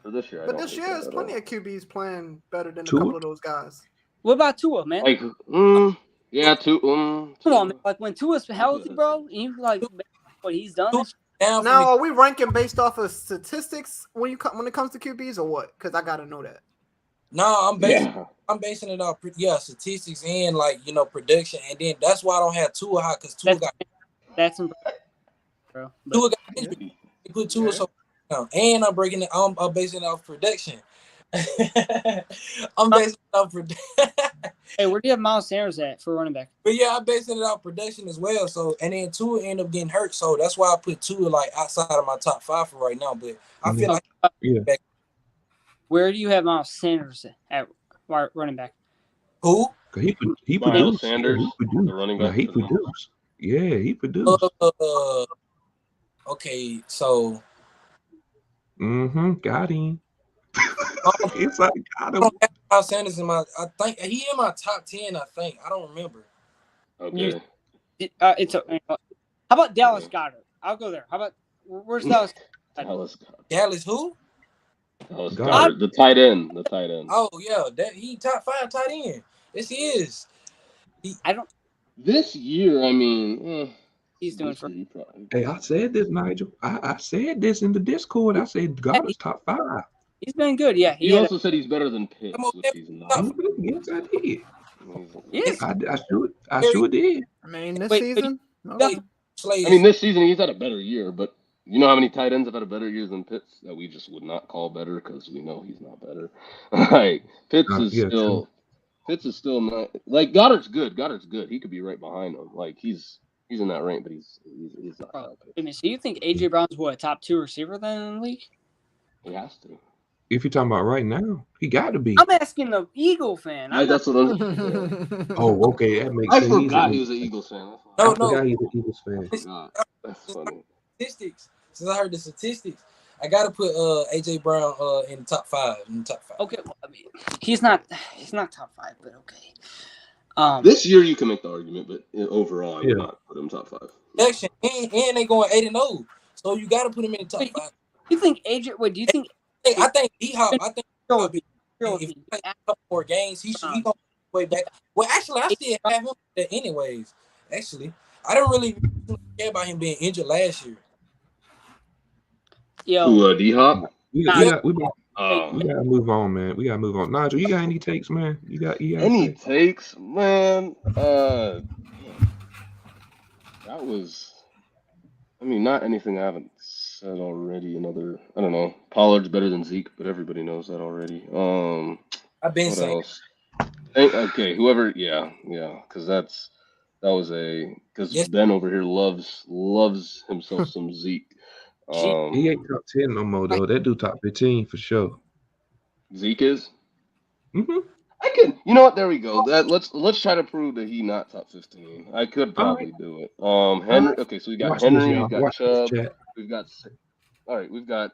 For this year, I but don't this hate year that there's at plenty all. of QBs playing better than a Tua? couple of those guys. What about Tua, man? Like, yeah, two. Come on, man. Like when Tua's healthy, bro, and you like what he's done. This, down for Now, me. are we ranking based off of statistics when it comes to QBs or what? Because I gotta know that. No, Yeah. I'm basing it off statistics and production, and then that's why I don't have Tua high because Tua that's impressive, bro. But, Tua got injured. He put Tua so down, and I'm breaking it. I'm basing it off production. I'm basing it off production. hey, where do you have Miles Sanders at for running back? But yeah, I'm basing it off production as well. So and then Tua ended up getting hurt, so that's why I put Tua like outside of my top 5 for right now. But I feel like Where do you have Miles Sanders at running back? who? He Miles produced. Sanders, Yeah, he produced. the running Yeah, back he for the- produced. Yeah, he produced. Okay, so Got him. It's like got him. Miles Sanders I think he in my top 10. I think I don't remember. Okay. It's how about Dallas Goddard? I'll go there. How about where's Dallas? Dallas. Dallas who? Oh, it's Goddard. Goddard, the tight end. The tight end. Oh yeah, that he top 5 tight end. Yes, he is. I don't. This year, I mean, He's doing this for. year he probably. Hey, I said this, Nigel. I said this in the Discord. I said Goddard's top 5. He's been good. Yeah, he You had also said he's better than Pitts, Come on, which he's not. Yes, I did. Yes. I sure did. I mean, this Wait, season, no. Wait. Slade. I mean, this season he's had a better year, but you know how many tight ends have had a better year than Pitts that we just would not call better because we know he's not better. Like Pitts is Yeah, still, true. Pitts is still not like Goddard's good. Goddard's good. He could be right behind him. Like he's in that range, but he's not. Bro, Pitts. wait a minute, so you think AJ Brown's what, a top 2 receiver then in the league? He has to. If you're talking about right now, he got to be. I'm asking the Eagle fan. That's what I'm. Oh, okay, that makes I sense. forgot he was an Eagles fan. No, I forgot he was an Eagles fan. I forgot. That's funny. Statistics. Since I heard the statistics, I gotta put AJ Brown in the top 5. Okay, well, I mean, he's not top 5, but okay. This year you can make the argument, but overall, I would not put him top 5. Action and they going 8-0, so you gotta put him in the top 5. You think AJ? What do you think? I think D-Hop. I think If if he plays a couple more games, he gonna way back. Well, actually, I still have him there anyways. Actually, I don't really care about him being injured last year. Yo, D-Hop? We gotta move on, man. We gotta move on. Nigel, you got any takes, man? You got any takes, man? That was. I mean, not anything I haven't said already. I don't know. Pollard's better than Zeke, but everybody knows that already. I've been what saying. else? Okay, whoever. Yeah, because because Ben over here loves himself some Zeke. He ain't top 10 no more though. That dude top 15 for sure. Zeke is. Mm-hmm. I could. You know what? There we go. Let's try to prove that he not top 15. I could probably do it. Henry. Okay, so we got Henry. We've got Chubb. We've got. All right, we've got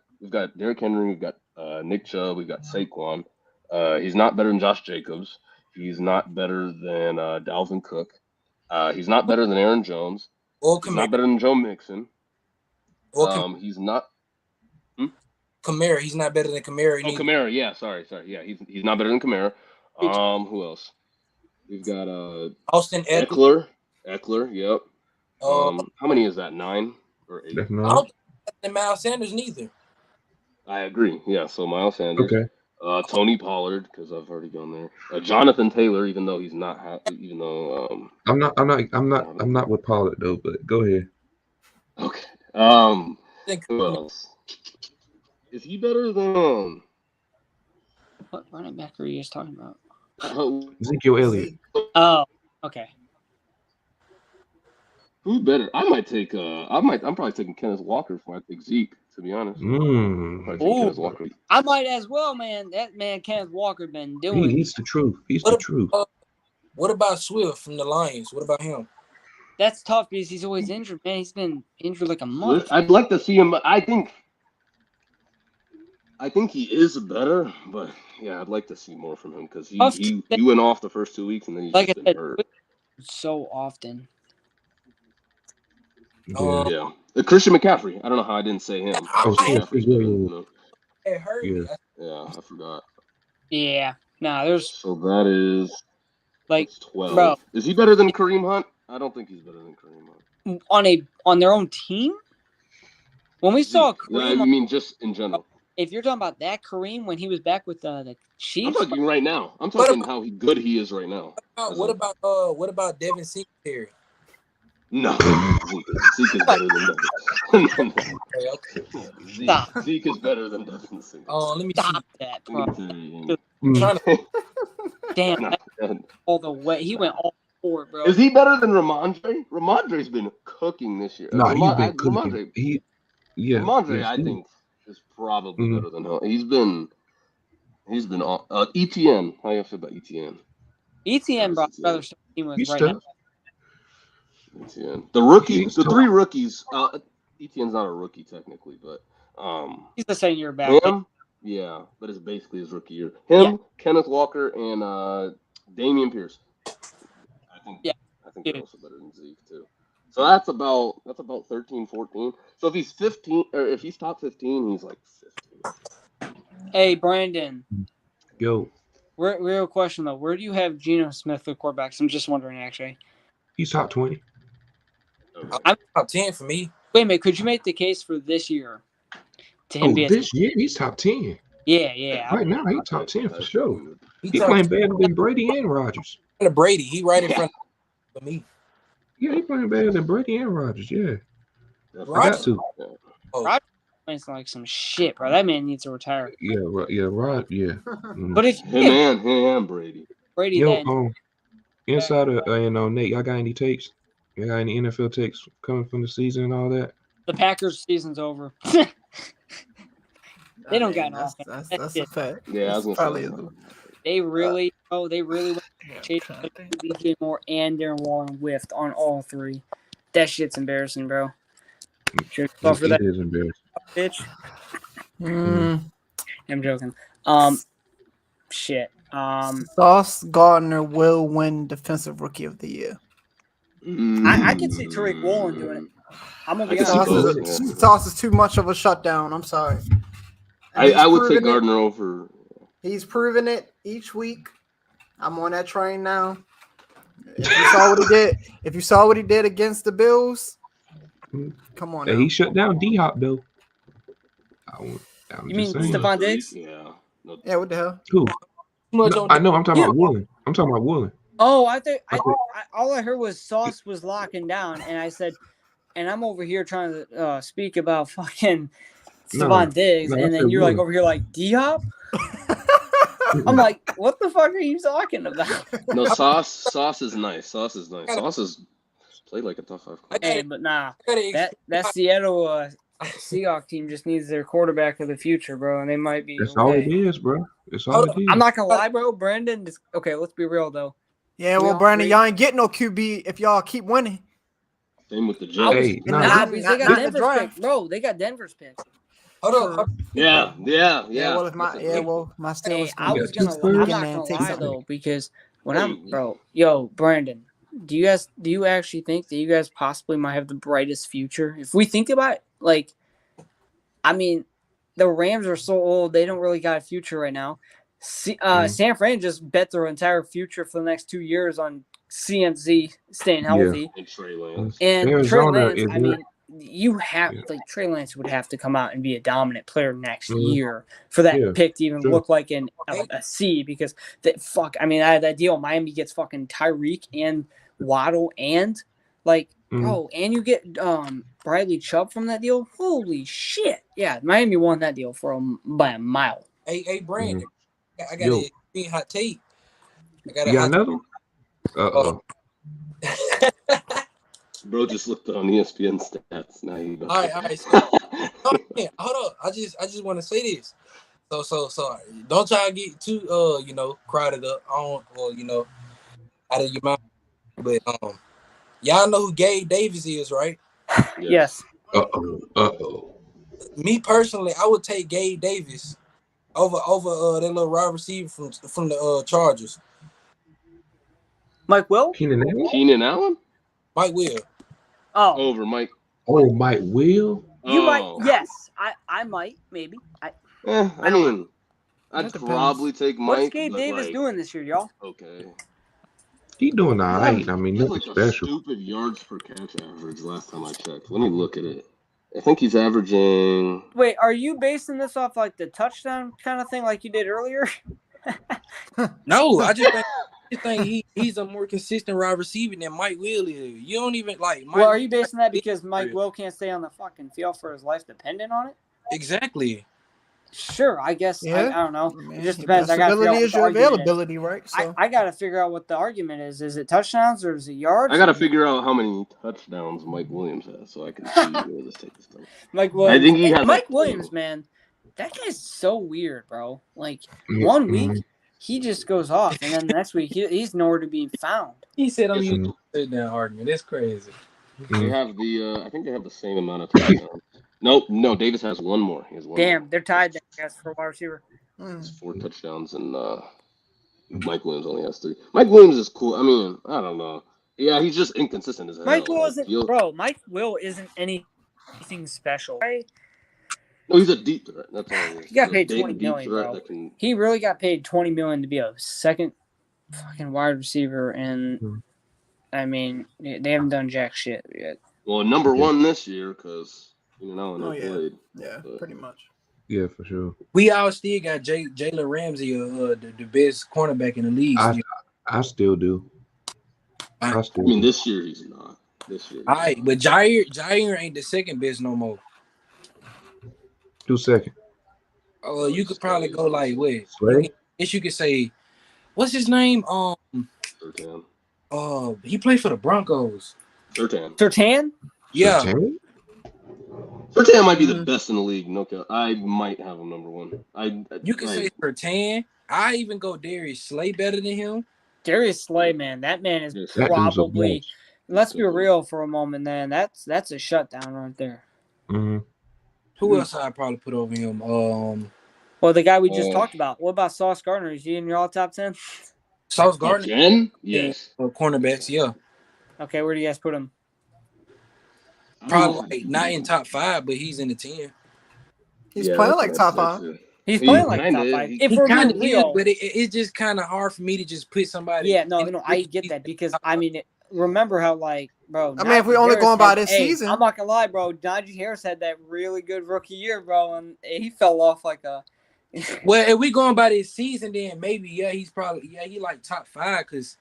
Derrick Henry. We've got Nick Chubb. We've got Saquon. He's not better than Josh Jacobs. He's not better than Dalvin Cook. He's not better than Aaron Jones. He's not better than Joe Mixon. He's not. Kamara. He's not better than Kamara. Oh, Kamara. Yeah, sorry. Yeah, he's not better than Kamara. Who else? We've got Austin Eckler. Yep. How many is that? 9 or 8? That's I 9. don't think Miles Sanders neither. I agree. Yeah. So Miles Sanders. Okay. Tony Pollard, because I've already gone there. Jonathan Taylor, even though he's not even though I'm not with Pollard though. But go ahead. Okay. Who else? Is he better than? what running back are you guys talking about? Ezekiel Elliott. Oh, okay. Who better? I'm probably taking Kenneth Walker before I take Zeke. To be honest. Kenneth Walker. I might as well, man. That man Kenneth Walker been doing. He's the truth. He's the truth. What about Swift from the Lions? What about him? That's tough because he's always injured, man. He's been injured like a month. I'd like to see him. I think he is better, but yeah, I'd like to see more from him because he went off the first 2 weeks and then he's like just been hurt so often. Yeah. Christian McCaffrey. I don't know how I didn't say him. It hurt me. Yeah, I forgot. Yeah. Nah, there's. So that is like 12. Bro, is he better than Kareem Hunt? I don't think he's better than Kareem Hunt. On their own team? When we saw Kareem, I mean, just in general. If you're talking about that Kareem when he was back with the Chiefs, I'm talking right now. I'm talking how good he is right now. What about Devin Singletary? No, Zeke is better than Devin. Zeke is better than Devin Singletary. Oh, let me stop that, bro. Damn, all the way he went all for it, bro. Is he better than Ramondre? Ramondre's been cooking this year. No, he's been cooking. Ramondre, I think, is probably better than him. He's been on ETN. How you feel about ETN? ETN brought brother team with right now. ETN. The rookies, the 3 rookies. ETN's not a rookie technically, but he's the same year back. Him, yeah, but it's basically his rookie year. Him, Kenneth Walker, and Damian Pierce. I think they're also better than Zeke too. So that's about 13, 14. So if he's 15 or if he's top 15, he's like 15. Hey, Brandon. Yo, Real question though. Where do you have Geno Smith for quarterbacks? I'm just wondering actually. he's top 20. I'm Top 10 for me. Wait a minute. Could you make the case for this year to him Oh, be? this year he's top 10. Yeah. Right now he's top 10 for sure. He He playing better than Brady and Rodgers. of Brady. He right in front of me. Yeah, he playing better than Brady and Rodgers. Yeah, I Rodgers? got to. Oh, Rodgers playing like some shit, bro. That man needs to retire. Yeah, Rod. Yeah. Mhm. But if Him and Brady. Brady, Yo, then inside of Nate, y'all got any takes? Y'all got any NFL takes coming from the season and all that? the Packers season's over. They don't got no offense. That's a fact. Yeah, I was Probably gonna say. They really went Chase DJ Moore and Darren Waller whiffed on all three. That shit's embarrassing, bro. It For that is embarrassing. bitch. Mm. I'm joking. Shit. Sauce Gardner will win Defensive Rookie of the Year. I could see Tariq Woolen doing it. I'm gonna be I can see honest. both. Sauce is too much of a shutdown. I'm sorry. And I would take proven it. Gardner over. He's proven it each week. I'm on that train now. If you saw what he did, against the Bills, come on. Hey, Now. he shut down D-Hop though. You mean saying. Stephon Diggs? Yeah. Yeah, what the hell? Who? much No, on I know. I'm talking about Woolen. Oh, all I heard was Sauce was locking down, and I said, and I'm over here trying to speak about fucking Stephon Diggs, I and then said you're like Woolen. over here like D-Hop. I'm like, what the fuck are you talking about? No, Sauce is nice. Sauce is played like a top 5. Hey, but nah, that Seattle Seahawks team just needs their quarterback of the future, bro, and they might be. That's all it is, bro. That's all it is. I'm not gonna lie, bro. Brandon, okay, let's be real though. Yeah, well, Brandon, y'all ain't getting no QB if y'all keep winning. Same with the Jets. Hey, Nah, because they got not the Denver's draft. pick, bro. They got Denver's picks. Hold on. Yeah. Well, if my Steelers. Hey, gonna I was get gonna. two I'm in not there and gonna take lie something. though, because Brandon, do you actually think that you guys possibly might have the brightest future? If we think about it, like, I mean, the Rams are so old; they don't really got a future right now. San Fran just bet their entire future for the next 2 years on CMC staying healthy. And Trey Lance. And Trey Arizona Lance, is I mean, you have like Trey Lance would have to come out and be a dominant player next year for that pick to even look like a C, because I mean, that deal Miami gets fucking Tyreek and Waddle and bro, and you get Bradley Chubb from that deal. Holy shit! Yeah, Miami won that deal by a mile. Hey, Brandon, I got a hot take. You got another one? Uh-oh. Bro just looked on ESPN stats. Now you know. All right. So, hold up. I just want to say this. So don't try to get too crowded up on or out of your mind. But y'all know who Gabe Davis is, right? Yes. Uh-oh. Me personally, I would take Gabe Davis over that little wide receiver from the Chargers. Mike Will? Keenan Allen? Mike Will. Oh. Over Mike. Oh, Mike Will? You might. Yes. I might. Maybe. I mean, I'd probably take Mike. What's Gabe Davis doing this year, y'all? Okay. He doing all right. I mean, He has nothing like a special. stupid yards per catch average last time I checked. Let me look at it. I think he's averaging. Wait, are you basing this off like the touchdown kind of thing like you did earlier? No, I just think he's a more consistent wide receiver than Mike Will is. You don't even like Mike. Well, are you basing that because Mike Will can't stay on the fucking field for his life dependent on it? Exactly. Sure, I guess. Yeah. I don't know. Man, it just depends. I got got to is your availability, right? So I got to figure out what the argument is. Is it touchdowns or is it yards? I got to figure out how many touchdowns Mike Williams has so I can see where this takes them. Mike Williams. I think he has Mike Williams, man. That guy's so weird, bro. Like, 1 week, he just goes off, and then the next week, he's nowhere to be found. He said, "I'm used to sit down argument." That's crazy. They have I think they have the same amount of touchdowns. No, Davis has one more. He has one Damn, more. they're tied there, guys, for wide receiver. It's 4 touchdowns, and Mike Williams only has 3. Mike Williams is cool. I mean, I don't know. Yeah, he's just inconsistent as hell. Mike Will isn't anything special. No, he's a deep threat. That's all he is. He got He's a paid big, $20 deep million, threat bro. that can. He really got paid $20 million to be a second fucking wide receiver, and I mean they haven't done jack shit yet. Well, number one this year because and Oh, they yeah. played. Yeah, But pretty much. Yeah, for sure. We all still got Jalen Ramsey, the best cornerback in the league. I still do. I still do. this year he's not. This year. All right, but Jair ain't the second best no more. 2 seconds. You could probably go like what? Slay? You could say, what's his name? Surtain. He played for the Broncos. Surtain? Yeah. Surtain might be the best in the league. No cap. I might have him number one. You can say Surtain. I even go Darius Slay better than him. Darius Slay, man, that man is That dude's a probably. boss. Let's be real for a moment, man. That's a shutdown right there. Mm-hmm. Who else I'd probably put over him? Well, the guy we just talked about. What about Sauce Gardner? Is he in your all top 10? Sauce Gardner? 10? Yes. Cornerbacks, yeah. Okay, where do you guys put him? Probably not in top 5, but he's in the 10. He's playing like top 5. He's playing like top 5. If we're being real, but it's just kind of hard for me to just put somebody. Yeah, no, I get that because I mean, remember how bro. I mean, if we're only going by this season, I'm not gonna lie, bro. Najee Harris had that really good rookie year, bro, and he fell off like a. Well, if we going by this season, then maybe he's probably he like top 5 because.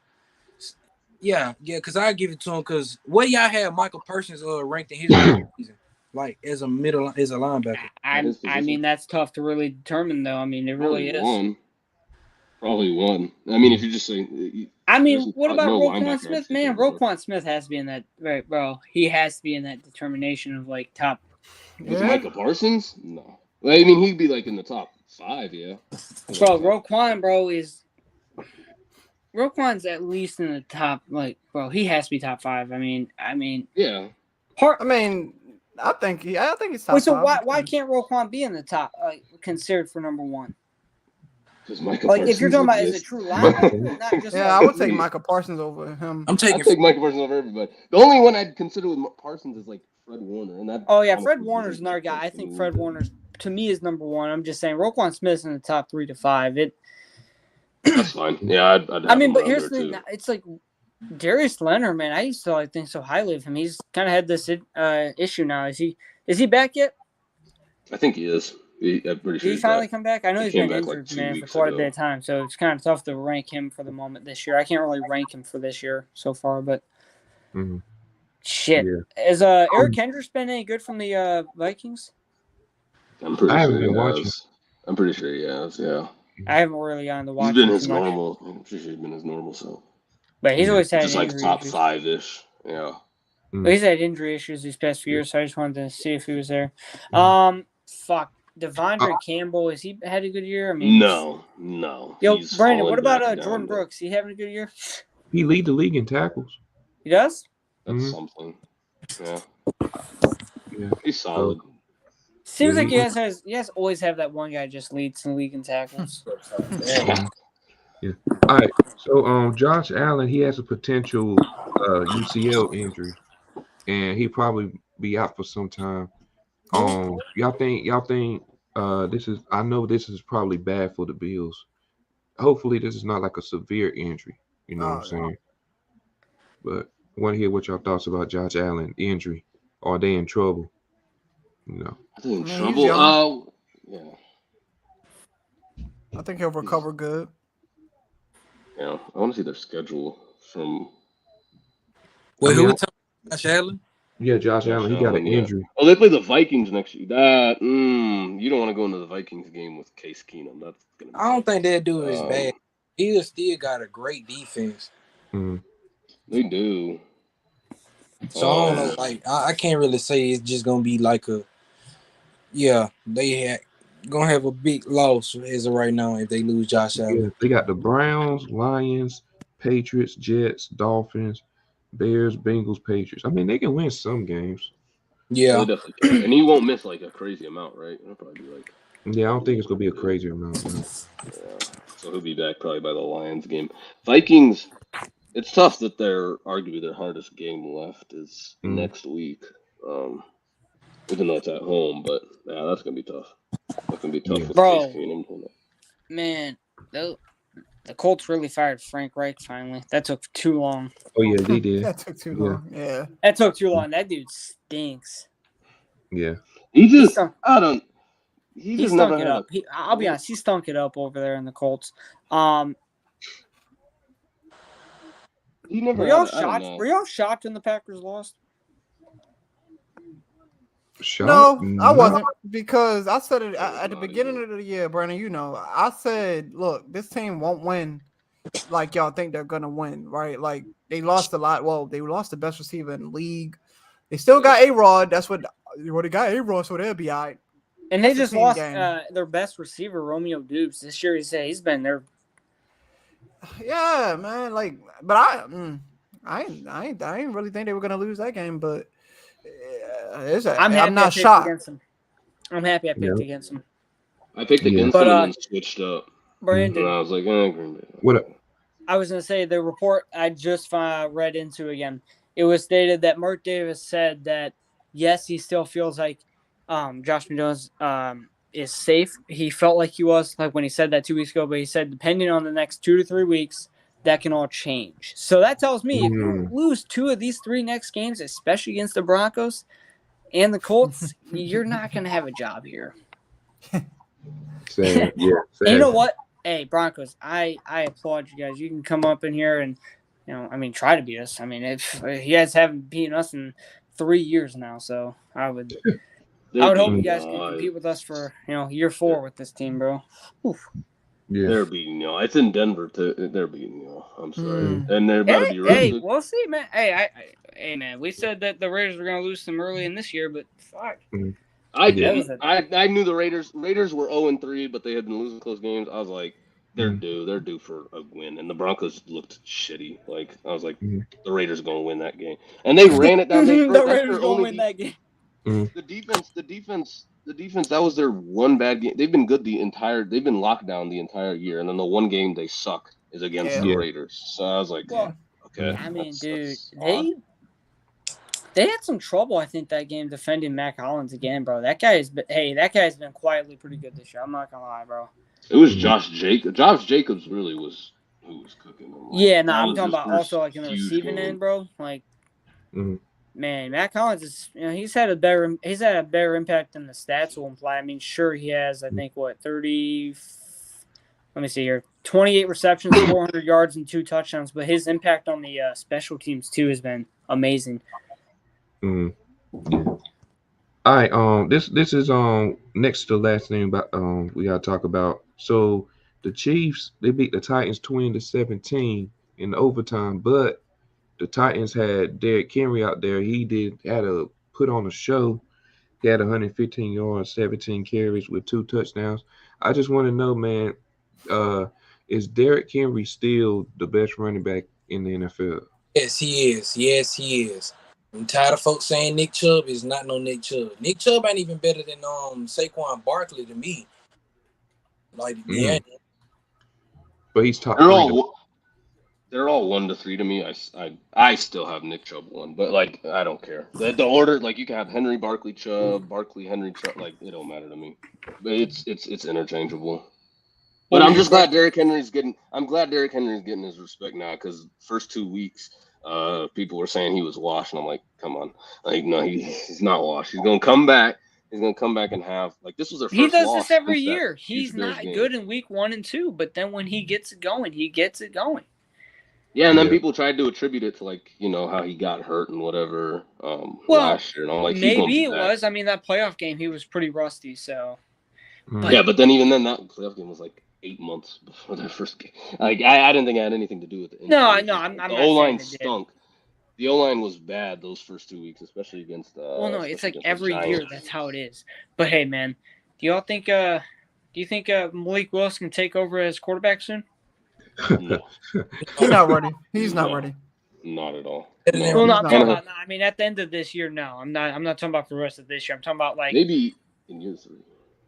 Because I give it to him because what y'all have Michael Parsons ranked in his season, like as a linebacker. I mean that's tough to really determine though. I mean it really is. Probably one. I mean if you just say. I mean, what about Roquan Smith? Man, Roquan Smith has to be in that, right, bro? He has to be in that determination of like top. Is Michael Parsons? No. I mean he'd be like in the top 5, yeah. Bro, Roquan, bro, is. Roquan's at least in the top, like, bro. He has to be top 5. I mean, yeah. I think he's top 5. Wait, so why can't Roquan be in the top, considered for number 1? Because Michael like, Parsons if you're talking about as a true linebacker, not just. I would take Michael Parsons over him. I'd take Michael Parsons over everybody. The only one I'd consider with Parsons is like Fred Warner, and that. Oh yeah, Fred Warner's another guy. I think Fred Warner's to me is number 1. I'm just saying Roquan Smith's in the top 3 to 5. That's fine. Yeah, I'd have him but here's the thing. Too. It's like Darius Leonard, man. I used to think so highly of him. He's kind of had this issue now. Is he back yet? I think he is. I'm pretty sure. Did he finally come back? I know he's been like injured, man, for quite a bit of time. So it's kind of tough to rank him for the moment this year. I can't really rank him for this year so far, but shit. Yeah. Has Eric Kendricks been any good from the Vikings? I'm pretty sure he has. I'm pretty sure he has. Yeah. I haven't really gotten to watch. He's been his normal. I'm pretty sure he's been his normal self. But he's always had just like top 5-ish. Yeah. But he's had injury issues these past few years, so I just wanted to see if he was there. Fuck. Devondre Campbell, has he had a good year? I mean, no. Yo, Brandon, what about Jordan Brooks? He having a good year? He lead the league in tackles. He does? That's something. Yeah. He's solid. Seems like you guys always have that one guy just leads the league in tackles. Yeah. All right. So Josh Allen, he has a potential UCL injury, and he'll probably be out for some time. Y'all think this is? I know this is probably bad for the Bills. Hopefully, this is not like a severe injury. You know what I'm saying? But I want to hear what y'all thoughts about Josh Allen injury. Are they in trouble? No. I think in trouble. Yeah. I think he'll recover good. Yeah, I want to see their schedule from. Wait, who we talking about? Josh Allen? Yeah, Josh Allen. He got an injury. Oh, they play the Vikings next year. You don't want to go into the Vikings game with Case Keenum. That's gonna. I don't think that dude is bad. He still got a great defense. They do. So I don't know. Like I can't really say it's just gonna be like a. Yeah, gonna have a big loss as of right now if they lose Josh Allen. Yeah, they got the Browns, Lions, Patriots, Jets, Dolphins, Bears, Bengals, Patriots. I mean, they can win some games. Yeah, they definitely can. And he won't miss like a crazy amount, right? It'll probably be like. Yeah, I don't think it's gonna be a crazy amount. No. Yeah, so he'll be back probably by the Lions game. Vikings. It's tough that they're arguably their hardest game left is next week. even though it's at home. But yeah, that's gonna be tough. That's gonna be tough with Bro. Case Keenum doing that. Man, the Colts really fired Frank Reich finally. That took too long. Oh yeah, they did. That took too long. Yeah. That took too long. That dude stinks. Yeah. He just stunk- I don't. He He just never stunk it had up. I'll be honest, he stunk it up over there in the Colts. He never. Were y'all had, I don't shocked? know. Were y'all shocked when the Packers lost? Shot? No, I wasn't, because I said it I was at the not beginning either. of the year, Brandon. You know, I said, look, this team won't win like y'all think they're gonna win, right? Like they lost a lot. Well, they lost the best receiver in the league. They still got A-Rod. That's what they got A-Rod, so they'll be all right. And they That's a just team lost game. their best receiver, Romeo Dubes. This year, he's been there. Yeah, man. Like, but I ain't really think they were gonna lose that game, but I'm not shocked. Against him. I'm happy I picked against him. I picked Yeah. against But, him and then switched up, Brandon, and I was like, Green Bay. What up? I was going to say the report I just read into again. It was stated that Mark Davis said that, yes, he still feels like Josh McDaniels is safe. He felt like he was, like when he said that 2 weeks ago, but he said depending on the next 2 to 3 weeks, that can all change. So that tells me if you lose 2 of these 3 next games, especially against the Broncos and the Colts, you're not going to have a job here. Sad. Yeah. Sad. And you know what? Hey, Broncos, I applaud you guys. You can come up in here and, try to beat us. I mean, if you guys haven't beaten us in 3 years now, so I would hope you guys can compete with us for, year 4 with this team, bro. Oof. Yeah. They're beating y'all. It's in Denver. They're beating y'all. I'm sorry, and they're about to be Hey, rested. we'll see, man. Hey, man. We said that the Raiders were going to lose some early in this year, but fuck. I didn't. I knew the Raiders were 0-3, but they had been losing close games. I was like, they're due for a win, and the Broncos looked shitty. Like I was like, the Raiders are going to win that game, and they ran it down. The Raiders are going to win that game. The defense. That was their one bad game. They've been good they've been locked down the entire year, and then the one game they suck is against the Raiders. So I was like, okay. I mean, dude, that's they had some trouble, I think, that game defending Mac Hollins again, bro. That guy's been quietly pretty good this year. I'm not gonna lie, bro. It was Josh Jacobs. Josh Jacobs really was who was cooking them. Like, I'm talking about also like in the receiving end, bro. Like, man, Mac Hollins is he's had a better impact than the stats will imply. I mean, sure he has. I think 30. Let me see here. 28 receptions, 400 yards, and 2 touchdowns. But his impact on the special teams too has been amazing. Yeah. All right. This is next to the last thing about we gotta talk about. So the Chiefs, they beat the Titans 20-17 in overtime, but the Titans had Derrick Henry out there. He had to put on a show. He had 115 yards, 17 carries with 2 touchdowns. I just want to know, man, is Derrick Henry still the best running back in the NFL? Yes, he is. Yes, he is. I'm tired of folks saying Nick Chubb is not no Nick Chubb. Nick Chubb ain't even better than Saquon Barkley to me. Like, yeah. But he's top. They're all 1 to 3 to me. I still have Nick Chubb 1, but like I don't care. The order, like you can have Henry, Barkley, Chubb, Barkley, Henry, Chubb. Like it don't matter to me. But it's interchangeable. But I'm just glad Derrick Henry's getting. I'm glad Derrick Henry's getting his respect now because first 2 weeks, people were saying he was washed, and I'm like, come on, like no, he's not washed. He's gonna come back. He's gonna come back and have this was their first. He does loss this every since that year. He's not good in week 1 and 2, but then when he gets it going, he gets it going. Yeah, and then people tried to attribute it to how he got hurt and whatever last year, and I'm like, maybe it was. I mean, that playoff game he was pretty rusty. So but then even then that playoff game was like 8 months before their first game. Like I didn't think it had anything to do with it. No, I'm the O-line stunk. The O-line was bad those first 2 weeks, especially against. It's like every year that's how it is. But hey, man, do you think Malik Willis can take over as quarterback soon? No. He's not ready. He's not ready. Not at all. Well, not talking about. I mean, at the end of this year, no. I'm not talking about for the rest of this year. I'm talking about like maybe in year 3.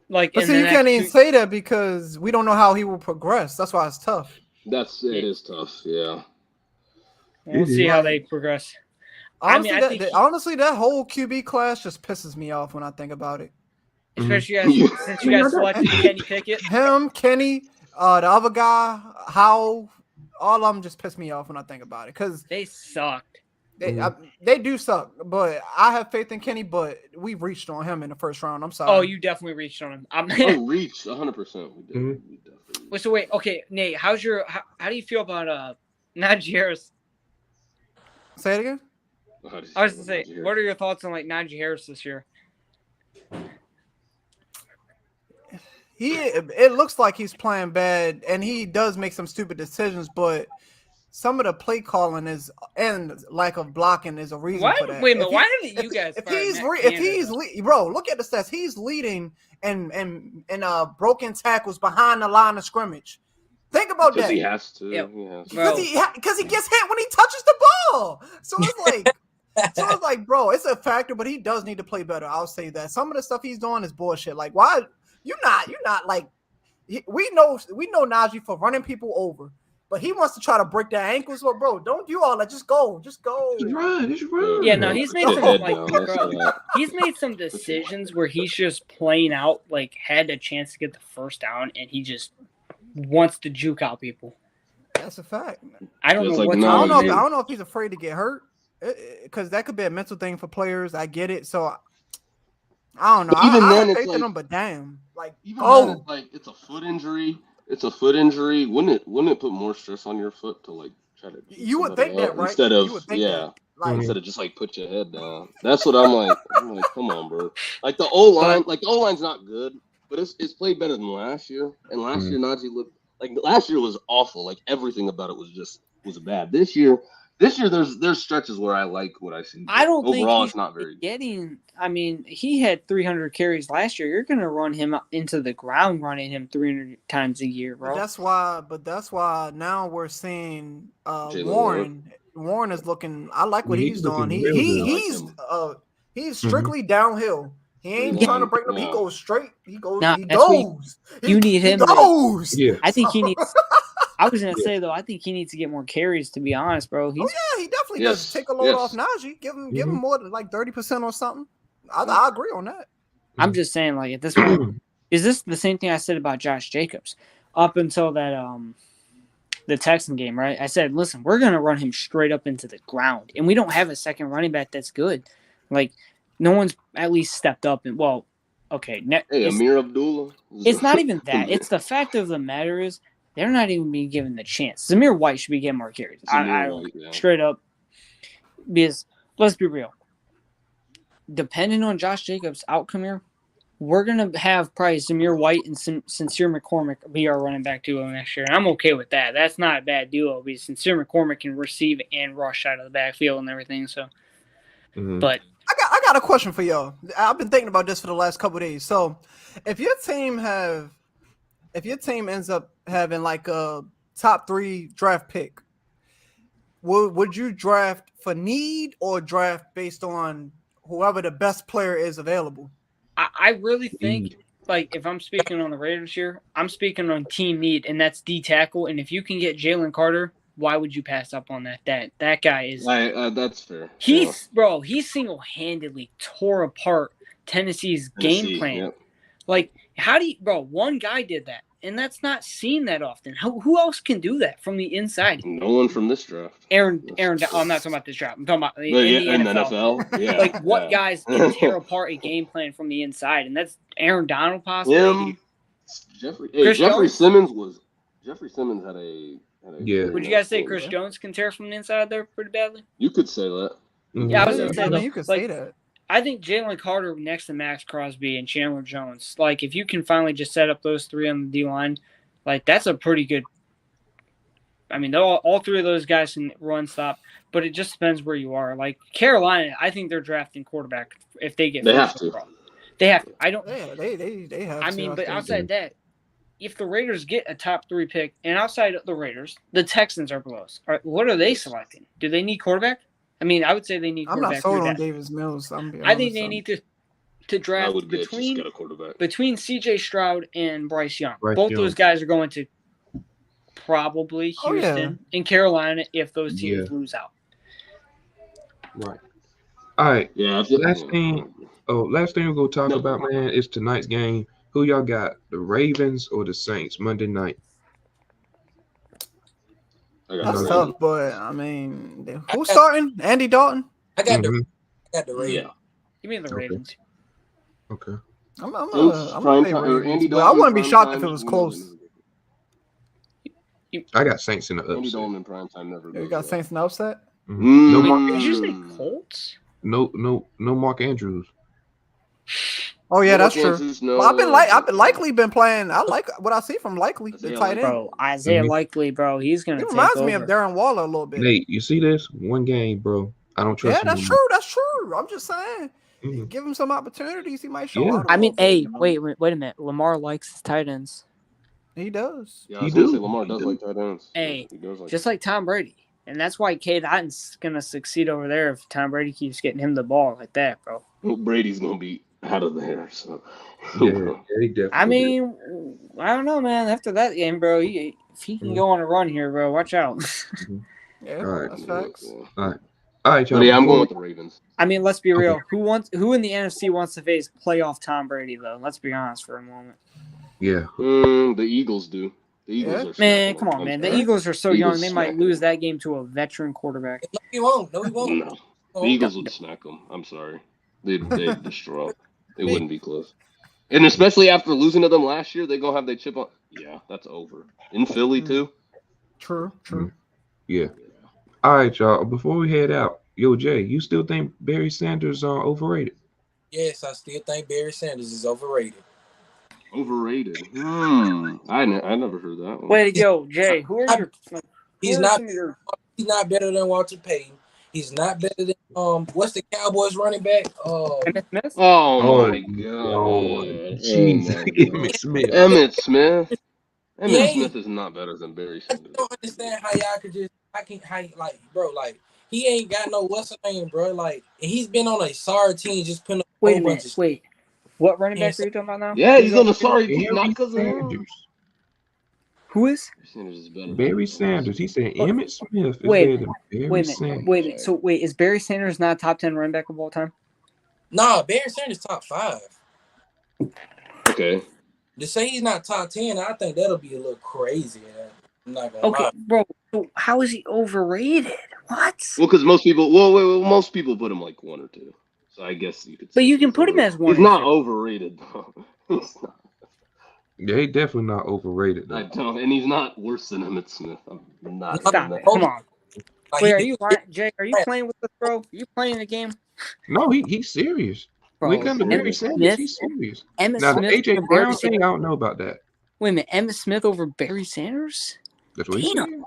Like, but see, you can't even say that because we don't know how he will progress. That's why it's tough. It is tough. Yeah. We'll see how they progress. Honestly, I think honestly, that whole QB class just pisses me off when I think about it. especially since you guys selected Kenny Pickett. Him, Kenny, the other guy, Howell, all of them just piss me off when I think about it because They sucked. they do suck. But I have faith in Kenny. But we reached on him in the first round. I'm sorry. Oh, you definitely reached on him. Reached 100%. We did. We definitely. Wait, so wait, okay, Nate, how do you feel about Najee Harris? Say it again. I was to say, what are your thoughts on like Najee Harris this year? It looks like he's playing bad, and he does make some stupid decisions, but some of the play calling and lack of blocking is a reason for that. Wait a minute, why haven't you guys? Bro, look at the stats. He's leading in broken tackles behind the line of scrimmage. Think about that. He has to. Yeah. Because he gets hit when he touches the ball. So it's like, bro, it's a factor, but he does need to play better. I'll say that. Some of the stuff he's doing is bullshit. Like, why you're not like we know Najee for running people over, but he wants to try to break their ankles. Well, bro, don't do all that. Just go. Just run. Yeah, no, he's made he's made some decisions where he's just playing out, like had a chance to get the first down, and he just wants to juke out people. That's a fact. I don't know like, what's I don't know if he's afraid to get hurt, because that could be a mental thing for players. I get it. So I don't know. But even then, it's like, but damn, like then it's like it's a foot injury. It's a foot injury. Wouldn't it put more stress on your foot to like try to? You would think that, right? Instead of instead of just like put your head down. That's what I'm like. Come on, bro. Like the O line's not good, but it's played better than last year. And last year Najee looked like last year was awful. Like everything about it was bad. This year there's stretches where I like what I see. I don't think overall it's not very getting. I mean, he had 300 carries last year. You're gonna run him into the ground, running him 300 times a year, bro. That's why now we're seeing Warren. Warren is looking. I like what he's doing. He's strictly downhill. He ain't trying to break them. He goes straight. He goes. You need him. Yeah. I think he needs. I was gonna say though, I think he needs to get more carries. To be honest, bro. He definitely does. Take a load off Najee. Give him more than like 30% or something. I agree on that. I'm just saying, like at this point, is this the same thing I said about Josh Jacobs up until that the Texan game, right? I said, listen, we're gonna run him straight up into the ground, and we don't have a second running back that's good. Like no one's at least stepped up and Amir Abdullah. It's not even that. It's the fact of the matter is they're not even being given the chance. Zamir White should be getting more carries. Straight up. Because let's be real. Depending on Josh Jacobs' outcome here, we're going to have probably Zamir White and Sincere McCormick be our running back duo next year. And I'm okay with that. That's not a bad duo because Sincere McCormick can receive and rush out of the backfield and everything. So, but I got a question for y'all. I've been thinking about this for the last couple of days. So, if your team ends up having like a top 3 draft pick, would you draft for need or draft based on whoever the best player is available? I really think, like, if I'm speaking on the Raiders here, I'm speaking on team need, and that's D tackle. And if you can get Jalen Carter, why would you pass up on that? That guy is. That's fair. He single-handedly tore apart Tennessee's game plan. Yep. Like, how do you, one guy did that, and that's not seen that often. Who else can do that from the inside? No one from this draft. Aaron. I'm not talking about this draft. I'm talking about in the NFL. Yeah. Like, what guys can tear apart a game plan from the inside? And that's Aaron Donald, possibly. Jeffrey Simmons had a. Would you guys say Chris Jones can tear from the inside there pretty badly? You could say that. Yeah, I was going to say you could say that. I think Jalen Carter next to Max Crosby and Chandler Jones, like if you can finally just set up those 3 on the D-line, like that's a pretty good – I mean, all 3 of those guys can run stop, but it just depends where you are. Like Carolina, I think they're drafting quarterback if they get – They have to. They have to. I don't – Yeah, they have to. I mean, but outside that, if the Raiders get a top 3 pick, and outside of the Raiders, the Texans are below us. What are they selecting? Do they need quarterback? I mean, I would say they need quarterback. I'm not sold on Davis Mills. I think they need to draft between C.J. Stroud and Bryce Young. Those guys are going to probably Houston and Carolina if those teams lose out. Right. All right. Yeah. Last thing we're gonna talk about, man, is tonight's game. Who y'all got? The Ravens or the Saints Monday night? That's No. tough, but I mean, who's starting? Andy Dalton. I got Mhm. the Ravens. Yeah. Give me the Okay. Ravens. Okay. I'm Saints, gonna prime say time, Ravens, Andy but I Dalton, wouldn't be prime shocked if time, it was we know close. I got Saints in the Andy upset. Dalton in prime time never You goes got well. Saints in the upset. No Wait, Mark. did you say Colts? No Mark Andrews. Oh yeah, No that's Mark true. Andrews, Well, I've been no, likely been playing. I like what I see from Likely, the Isaiah tight end. Bro, Isaiah Mhm. Likely, bro, he's He gonna take reminds me of over. Darren Waller a little bit. Nate, you see this? One game, bro. I don't trust Yeah, him. that's no true. That's true. I'm just saying, Mhm. give him some opportunities. He might show Yeah. out. A I mean, little bit, hey, you know? wait a minute. Lamar likes his tight ends. He does. Yeah, I He was gonna do. say Lamar He does do. like tight ends. Hey, He does like just like Tom Brady. And that's why Cade Otton's gonna succeed over there if Tom Brady keeps getting him the ball like that, bro. Well, Brady's gonna be out of there. So Yeah, he definitely. I mean, I don't know, man. After that game, bro, if he can go on a run here, bro, watch out. Yeah, All right. that's facts. Yeah. All right, y'all. But yeah, I'm before going we- with the Ravens. I mean, let's be Okay. real. Who in the NFC wants to face playoff Tom Brady though? Let's be honest for a moment. Yeah. The Eagles do. The Eagles Yeah. are Man, smacking come them. on, I'm man. sorry. The Eagles are so Eagles young; they might smacking lose them. that game to a veteran quarterback. No, he won't. No, he won't. No, Oh, the Eagles would smack them. I'm sorry. They'd destroy them. It Me. wouldn't be close. And especially after losing to them last year, they gonna have their chip on. Yeah, that's over. In Philly too. True. Yeah. All right, y'all. Before we head out, yo, Jay, you still think Barry Sanders are overrated? Yes, I still think Barry Sanders is overrated. Overrated. I never heard that one. Way to go, Jay. Who are your? He's Who are not. some of your? He's not better than Walter Payton. He's not better than what's the Cowboys running back? Emmitt Smith? Oh Oh, my god. oh, Oh jeez. my Emmitt god. Smith. Emmitt Smith. He Emmitt ain't. Smith is not better than Barry I Sanders. don't understand how y'all could just he ain't got no what's the name, bro. Like he's been on a sorry team, just putting up a Wait a whole bunch minute. of Wait. What running Yeah, back are you talking about now? Yeah, Who's he's on a overrated? sorry team, not Barry because of him. Sanders. Who is? Barry Sanders is better. Barry Sanders. He said Oh, Emmitt Smith is wait a better than Barry Wait a minute. Sanders. Wait a minute. So wait, is Barry Sanders not a top 10 running back of all time? Nah, Barry Sanders top 5. Okay. To say he's not top 10, I think that'll be a little crazy. I'm not gonna Okay, lie. bro. So how is he overrated? What? Well, because most people put him like 1 or 2. So I guess you could. But say you can he's put him as 1 He's or not 2. overrated though. He's not. Yeah, he definitely not overrated I though. don't, and he's not worse than Emmitt Smith. I'm not. Stop doing it. that. Come on. Like, Wait, are you lying? Jay, are you playing with us, bro? Are you playing the game? No, he's serious. When it Bro, comes to Barry Emmitt Sanders, Smith? he's serious. Emmitt Now the Smith AJ over Barry Brown thing, I Sanders? don't know about that. Wait a minute. Emmitt Smith over Barry Sanders? That's what he Damn. said.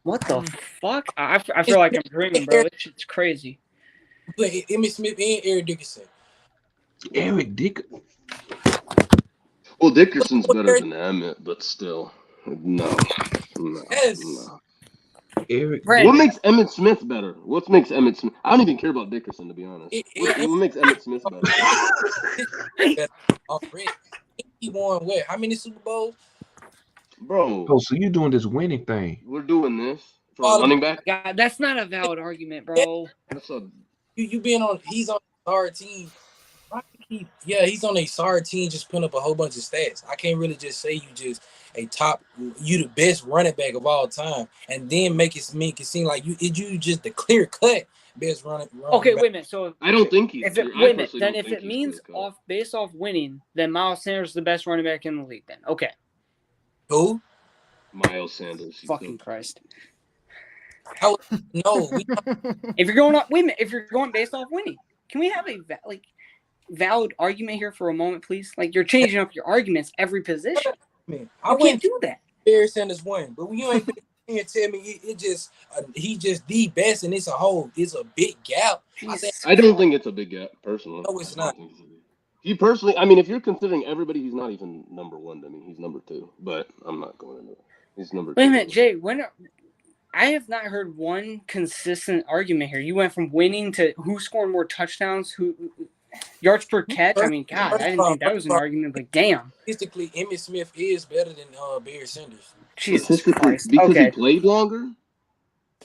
What the fuck? I feel like I'm dreaming, bro. This shit's crazy. but Emmitt Smith and Eric Dickerson. Eric Dick. Well, Dickerson's better than Emmett, but still, no. Yes. Eric. Brandon. What makes Emmitt Smith better? What makes Emmitt Smith? I don't even care about Dickerson, to be honest. What makes Emmitt Smith better? Already. He won what? How many Super Bowls? Bro, Oh, so you doing this winning thing? we're doing this for a running back. God, that's not a valid argument, bro. That's a You been on? He's on a sorry team. He's on a sorry team, just putting up a whole bunch of stats. I can't really just say you the best running back of all time, and then make it seem like you just the clear cut best running. Okay, back. wait a minute. So I don't think he's. if it, I wait a minute, personally then don't if think it he's means clear-cut. based off winning, then Miles Sanders is the best running back in the league. Then okay. Who? Miles Sanders. Fucking Christ. No, If you're going up, wait a minute. If you're going based off winning, can we have a valid argument here for a moment, please? Like you're changing up your arguments every position. man, I can't do that. Barry Sanders won, but when you ain't been here tell me he just the best, and it's a big gap. I don't think it's a big gap, personally. No, it's I don't not. think it's a big- He personally, I mean, if you're considering everybody, he's not even number 1 to me. He's number 2, but I'm not going into it. He's number 2. Wait a minute, Jay. I have not heard one consistent argument here. You went from winning to who scored more touchdowns, who yards per catch. I mean, God, I didn't think that was an argument, but damn. Statistically, Emmitt Smith is better than Barry Sanders. Jesus Christ. Because Okay. he played longer?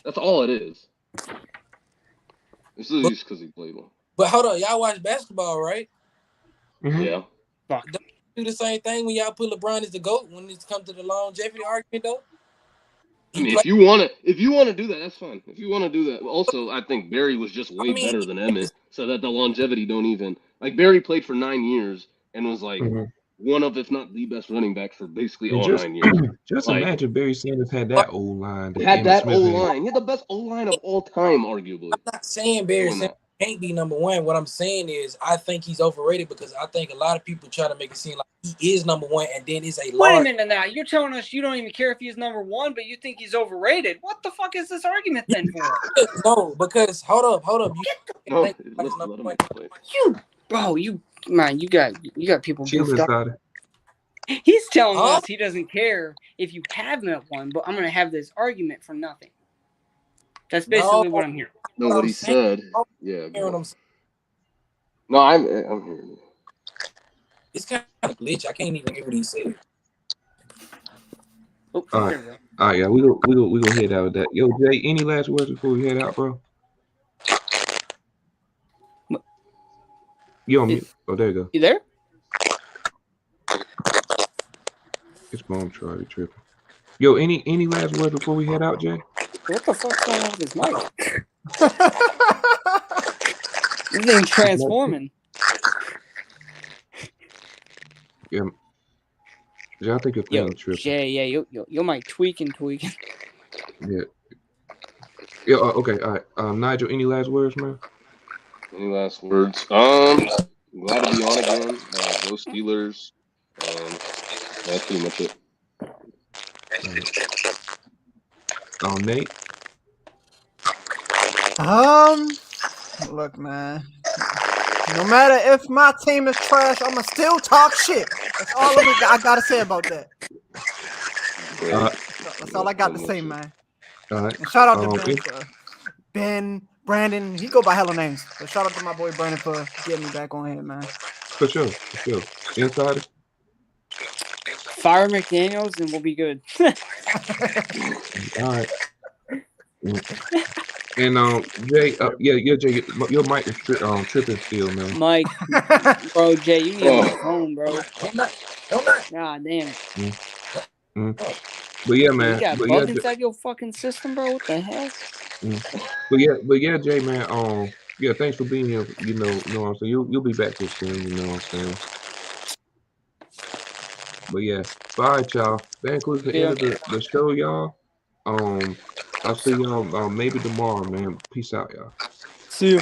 That's all it is. It's literally just because he played longer. But hold on, y'all watch basketball, right? Mhm. Yeah. Fuck. Don't do the same thing when y'all put LeBron as the GOAT when it's come to the longevity argument, though. I mean, if you wanna do that, that's fine. If you wanna do that, also, I think Barry was just way better than Emmett, so that the longevity don't even like Barry played for 9 years and was like Mhm. one of, if not the best running back for basically And all just 9 years. just Like imagine Barry Sanders had that old line that had Emmitt that Smith O had. line, he had the best O line of all time, arguably. I'm not saying Barry Doing Sanders that. can't be number one. What I'm saying is I think he's overrated because I think a lot of people try to make it seem like he is number one, and then it's a Wait a large. minute now. You're telling us you don't even care if he's number one, but you think he's overrated. What the fuck is this argument then for? No, because hold up. You No, think let he's number him one. explain. You got people Chill goofed up. inside. He's telling Huh? us he doesn't care if you have him at one, but I'm gonna have this argument for nothing. That's basically what I'm hearing. No, What what I'm he saying- said. Yeah. Hear what I'm saying? No, I'm hearing you. It's kind of glitch. I can't even hear what he said. Oh, All there right. we go. All right, yeah, we go head out with that. Yo, Jay, any last words before we head out, bro? What? You on mute? Oh, there you go. You there? It's phone Charlie tripping. Yo, any last words before we head out, Jay? What the fuck's going on with this mic? This thing transforming. Yeah. Jay, I think your Yo, thing tripping. Jay, yeah, your mic tweaking. Yeah. Yeah. Okay. All right. Nigel, any last words, man? Any last words? Glad to be on again. Go Steelers. That's pretty much it. Nate. Look, man. No matter if my team is trash, I'ma still talk shit. That's all I gotta say about that. That's all I got to say, man. All right. And shout out to Brandon. He go by hella names. But shout out to my boy Brandon for getting me back on here, man. For sure. Insider. Fire McDaniels and we'll be good. All right. And Jay, Jay, your mic is tripping still, man. Mike, bro, Jay, you need my phone, bro. God damn. But yeah, man. You got but bug yeah, inside your fucking system, bro. What the hell? But yeah, Jay, man. Yeah, thanks for being here. You know what I'm saying. You'll be back here soon. You know what I'm saying. But yeah, all right, y'all. That includes the end of the show, y'all. I'll see y'all maybe tomorrow, man. Peace out, y'all. See you.